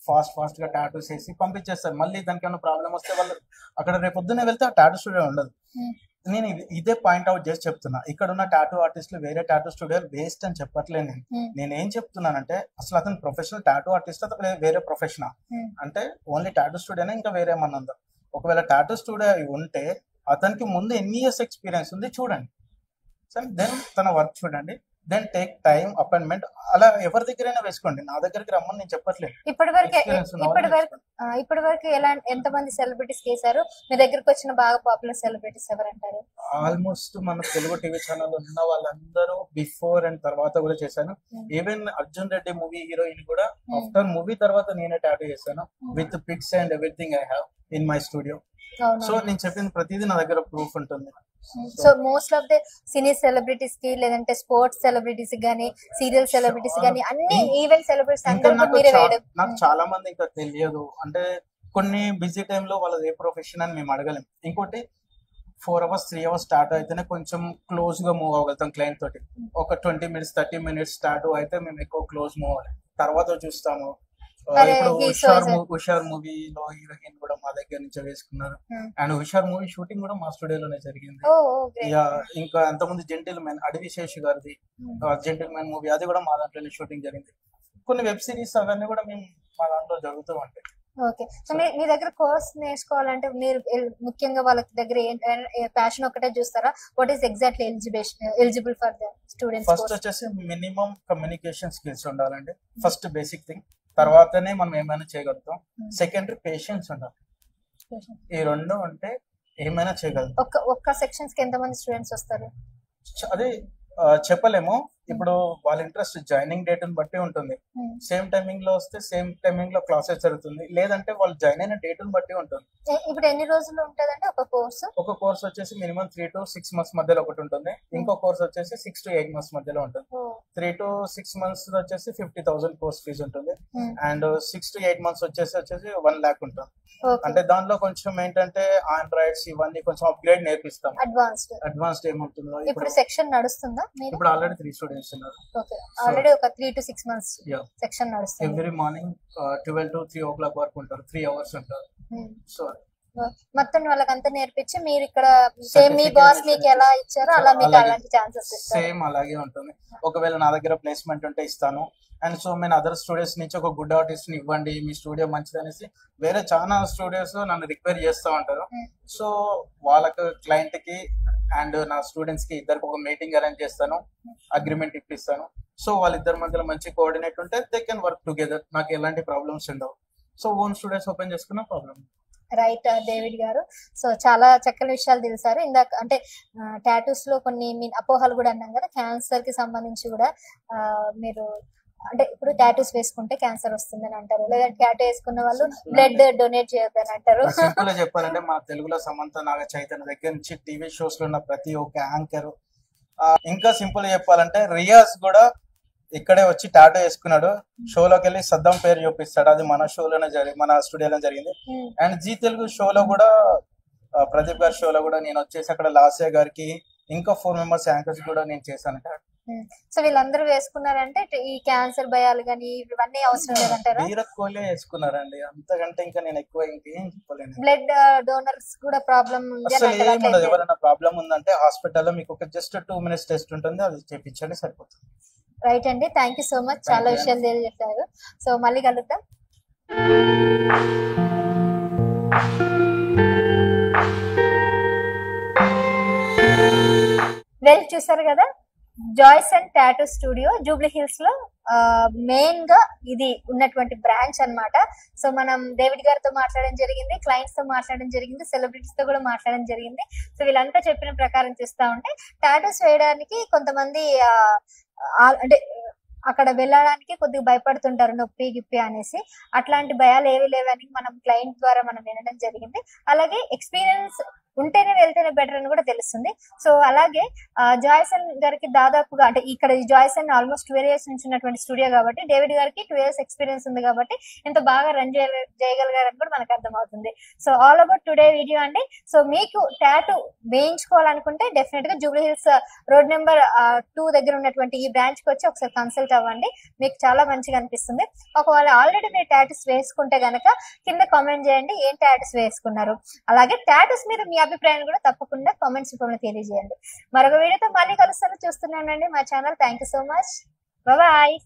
ఫాస్ట్ గా టాటూస్ వేసి పంపించేస్తారు. మళ్ళీ దానికి ఏమైనా ప్రాబ్లం వస్తే వాళ్ళు అక్కడ రేపొద్దునే వెళ్తే ఆ టాటూ స్టూడియో ఉండదు. నేను ఇదే పాయింట్ అవుట్ చేసి చెప్తున్నా, ఇక్కడ ఉన్న టాటూ ఆర్టిస్టులు వేరే టాటూ స్టూడియో వేస్ట్ అని చెప్పట్లేదు. నేను ఏం చెప్తున్నానంటే అసలు అతను ప్రొఫెషనల్ టాటూ ఆర్టిస్ట్, అతను వేరే ప్రొఫెషనల్ అంటే ఓన్లీ టాటూ స్టూడియోనే ఇంకా వేరే ఏమన్నా ఉందా? ఒకవేళ టాటూ స్టూడియో ఉంటే అతనికి ముందు ఎన్ని ఇయర్స్ ఎక్స్పీరియన్స్ ఉంది చూడండి, దెన్ తన వర్క్ చూడండి, దెన్ టేక్ టైం అపాయింట్మెంట్. అలా ఎవరి దగ్గరైనా వేసుకోండి, నా దగ్గరికి రమ్మని నేను చెప్పట్లేదు. ఇప్పటి వరకు ఎంత మంది సెలబ్రిటీస్ చేశారు? మీ దగ్గరకు వచ్చిన బాగా పాపులర్ సెలబ్రిటీస్ ఎవరంటారు? ఆల్మోస్ట్ మన తెలుగు టీవీ ఛానల్ ఉన్న వాళ్ళందరూ బిఫోర్ అండ్ తర్వాత కూడా చేశాను. Even Arjun Reddy movie heroine కూడా ఆఫ్టర్ మూవీ తర్వాత నేనే టాటూ చేశాను with pics and everything I have in my studio. So నేను చెప్పింది ప్రతిదీ నా దగ్గర ప్రూఫ్ ఉంటుంది. So most of the cine celebrities కి లేదంటే స్పోర్ట్స్ సెలబ్రిటీస్ గానీ సీరియల్ సెలబ్రిటీస్ గానీ అన్ని ఈవెంట్ సెలబ్రిటీస్ నాకు చాలా మంది ఇంకా తెలియదు. అంటే కొన్ని బిజీ టైంలో వాళ్ళది ఏ ప్రొఫెషన్ అని మేము అడగలేం. ఇంకోటి 4 hours 3 hours స్టార్ట్ అయితేనే కొంచెం క్లోజ్ గా మూవ్ అవ్వగలుగుతాం క్లయింట్ తోటి. ఒక 20 minutes 30 minutes స్టార్ట్ అయితే మేము ఎక్కువ క్లోజ్ మూవ్ అవ్వాలి, తర్వాత చూస్తాము. ఇప్పుడు హుషార్ మూవీలో హీరోయిన్ కూడా మా దగ్గర నుంచి వేసుకున్నారు. అండ్ హుషార్ మూవీ షూటింగ్ కూడా మా స్టూడియోలోనే జరిగింది. ఇంకా అంతకుముందు జెంటిల్ మ్యాన్ అడవి శేషు గారిది జెంటిల్ మ్యాన్ మూవీ, అది కూడా మా దాంట్లోనే షూటింగ్ జరిగింది. కొన్ని వెబ్ సిరీస్ అవన్నీ కూడా మేము మా దాంట్లో జరుగుతూ ఉంటాయి. ఓకే, సో మీ దగ్గర కోర్స్ నేర్చుకోవాలంటే మీరు ముఖ్యంగా వాళ్ళ దగ్గర ప్యాషన్ ఒకటే చూస్తారా? What is exactly eligible for the students? First వచ్చేసి మినిమం కమ్యూనికేషన్ స్కిల్స్ ఉండాలండి, ఫస్ట్ బేసిక్ థింగ్. తర్వాతనే మనం ఏమైనా చేయగలుగుతాం. సెకండరీ పేషెన్స్ ఉండాలి. ఈ రెండు ఉంటే ఏమైనా చేయగలుగుతాం. ఒక్క సెక్షన్స్ కి ఎంత మంది స్టూడెంట్స్ వస్తారు అదే చెప్పలేము. ఇప్పుడు వాళ్ళ ఇంట్రెస్ట్ జాయినింగ్ డేట్ ని బట్టి ఉంటుంది. సేమ్ టైమింగ్ లో వస్తే సేమ్ టైమింగ్ లో క్లాసెస్ జరుగుతుంది, లేదంటే వాళ్ళు జాయిన్ అయిన డేట్ ని బట్టి ఉంటుంది. ఇప్పుడు ఎన్ని రోజులు ఉంటదంటే ఒక కోర్స్ వచ్చేసి మినిమం 3 to 6 months మధ్యలో ఒకటి ఉంటుంది. ఇంకో కోర్స్ వచ్చేసి 6 to 8 months మధ్యలో ఉంటుంది. 3 to 6 months వచ్చేసి 50,000 కోర్స్ ఫీజు ఉంటుంది. అండ్ 6 to 8 months వచ్చేసి 1 lakh ఉంటుంది. అంటే దానిలో కొంచెం ఏంటంటే ఆండ్రాయిడ్స్ ఇవన్నీ కొంచెం అప్గ్రేడ్ నేర్పిస్తాం. అడ్వాన్స్డ్ ఏముంటుందో ఇప్పుడు సెక్షన్ నడుస్తుందా? ఇప్పుడు ఆల్రెడీ 3 students ఉన్నారు. ఆల్రెడీ ఒక 3 to 6 months సెక్షన్ నడుస్తుంది. ఎవ్రీ మార్నింగ్ 12 to 3 o'clock వరకు ఉంటారు, 3 hours ఉంటారు. సో మొత్తం వాళ్ళకంతా నేర్పించి మీరు ఇక్కడ సేమ్ మీ బాస్ మీకు ఎలా ఇచ్చారో అలా మీకు అలాంటి ఛాన్సెస్ సేమ్ అలాగే ఉంటుంది. ఒకవేళ నా దగ్గర ప్లేస్మెంట్ ఉంటే ఇస్తాను. అండ్ సో నేను అదర్ స్టూడియోస్ నుంచి ఒక గుడ్ ఆర్టిస్ట్ ని ఇవ్వండి, మీ స్టూడియో మంచిది అనేసి వేరే చాలా స్టూడియోస్ నన్ను రిక్వైర్ చేస్తూ ఉంటారు. సో వాళ్ళకి క్లయింట్ కి అండ్ నా స్టూడెంట్స్ కి ఇద్దరికి ఒక మీటింగ్ అరేంజ్ చేస్తాను, అగ్రిమెంట్ ఇప్పిస్తాను. సో వాళ్ళిద్దరి మధ్యలో మంచి కోఆర్డినేట్ ఉంటే దే కెన్ వర్క్ టుగెదర్, నాకు ఎలాంటి ప్రాబ్లమ్స్ ఉండవు. సో ఓన్ స్టూడియోస్ ఓపెన్ చేసుకున్న problem. Right David garu, so చాలా చక్కని విషయాలు తెలిసారు. ఇందాక అంటే టాటూస్ లో కొన్ని అపోహలు కూడా అన్నాం కదా, క్యాన్సర్ కి సంబంధించి కూడా మీరు అంటే ఇప్పుడు టాటూస్ వేసుకుంటే క్యాన్సర్ వస్తుందని అంటారు, లేదంటే టాటూ వేసుకున్న వాళ్ళు బ్లడ్ డొనేట్ చేయొద్దని అంటారు. సింపుల్ గా చెప్పాలంటే మా తెలుగులో సమంత నాగ చైతన్య దగ్గర నుంచి టీవీ షోస్ లో ఉన్న ప్రతి ఒక్క యాంకర్, ఇంకా సింపుల్ గా చెప్పాలంటే రియాజ్ కూడా ఇక్కడే వచ్చి టాటూ వేసుకున్నాడు. షోలోకి వెళ్ళి సద్దం పేరు చూపిస్తాడు, అది మన షోలోనే మన స్టూడియోలో జరిగింది. అండ్ జీ తెలుగు షోలో కూడా ప్రదీప్ గారి షోలో కూడా నేను వచ్చేసి అక్కడ లాస్య గారికి ఇంకా 4 members యాంకర్స్ కూడా నేను చేశాను. సో వీళ్ళందరూ వేసుకున్నారంటే ఈ క్యాన్సర్ భయాలు కానీ ఇవన్నీ అవసరం లేదంటారా? విరాట్ కోహ్లీ వేసుకున్నారండి, అంతకంటే ఇంకా నేను ఎక్కువ ఇంకేం చెప్పలేను. బ్లడ్ డోనర్స్ కూడా ప్రాబ్లం ఏముండదు. ఎవరైనా ప్రాబ్లం ఉందంటే హాస్పిటల్లో మీకు ఒక జస్ట్ 2 minutes టెస్ట్ ఉంటుంది, అది చేయించండి సరిపోతుంది. రైట్ అండి, థ్యాంక్ యూ సో మచ్, చాలా విషయాలు తెలియజేశారు. సో మళ్ళీ కలుద్దాం. వెల్, చూసారు కదా, Joys and tattoo studio Jubilee Hills లో మెయిన్ గా ఇది ఉన్నటువంటి బ్రాంచ్ అన్నమాట. సో మనం డేవిడ్ గారితో మాట్లాడడం జరిగింది, క్లయింట్స్ తో మాట్లాడడం జరిగింది, సెలబ్రిటీస్ తో కూడా మాట్లాడడం జరిగింది. సో వీళ్ళంతా చెప్పిన ప్రకారం చూస్తా ఉంటే టాటూస్ వేయడానికి కొంతమంది అంటే అక్కడ వెళ్ళడానికి కొద్దిగా భయపడుతుంటారు, నొప్పి గిప్పి అనేసి. అట్లాంటి భయాలు ఏవి లేవని మనం క్లయింట్ ద్వారా మనం వినడం జరిగింది. అలాగే ఎక్స్పీరియన్స్ ఉంటేనే వెళ్తేనే బెటర్ అని కూడా తెలుస్తుంది. సో అలాగే జాయ్సన్ గారికి దాదాపుగా అంటే ఇక్కడ జాయ్సన్ ఆల్మోస్ట్ 12 years నుంచి ఉన్నటువంటి స్టూడియో కాబట్టి, డేవిడ్ గారికి 2 years ఎక్స్పీరియన్స్ ఉంది కాబట్టి ఎంత బాగా రన్ చేయగలిగారని కూడా మనకు అర్థమవుతుంది. So all about today video అండి. సో మీకు టాటూ వేయించుకోవాలనుకుంటే డెఫినెట్ గా జూబ్లీ హిల్స్ రోడ్ నెంబర్ 2 దగ్గర ఉన్నటువంటి ఈ బ్రాంచ్ కి వచ్చి ఒకసారి కన్సల్ట్ అవ్వండి, మీకు చాలా మంచిగా అనిపిస్తుంది. ఒకవేళ ఆల్రెడీ మీరు టాటూస్ వేసుకుంటే గనక కింద కామెంట్ చేయండి ఏం టాటూస్ వేసుకున్నారు. అలాగే టాటూస్ మీద మీ అభిప్రాయాన్ని కూడా తప్పకుండా కామెంట్స్ రూపంలో తెలియజేయండి. మరొక వీడియోతో మళ్ళీ కలుస్తాను, చూస్తున్నానండి మా channel. Thank you so much, bye.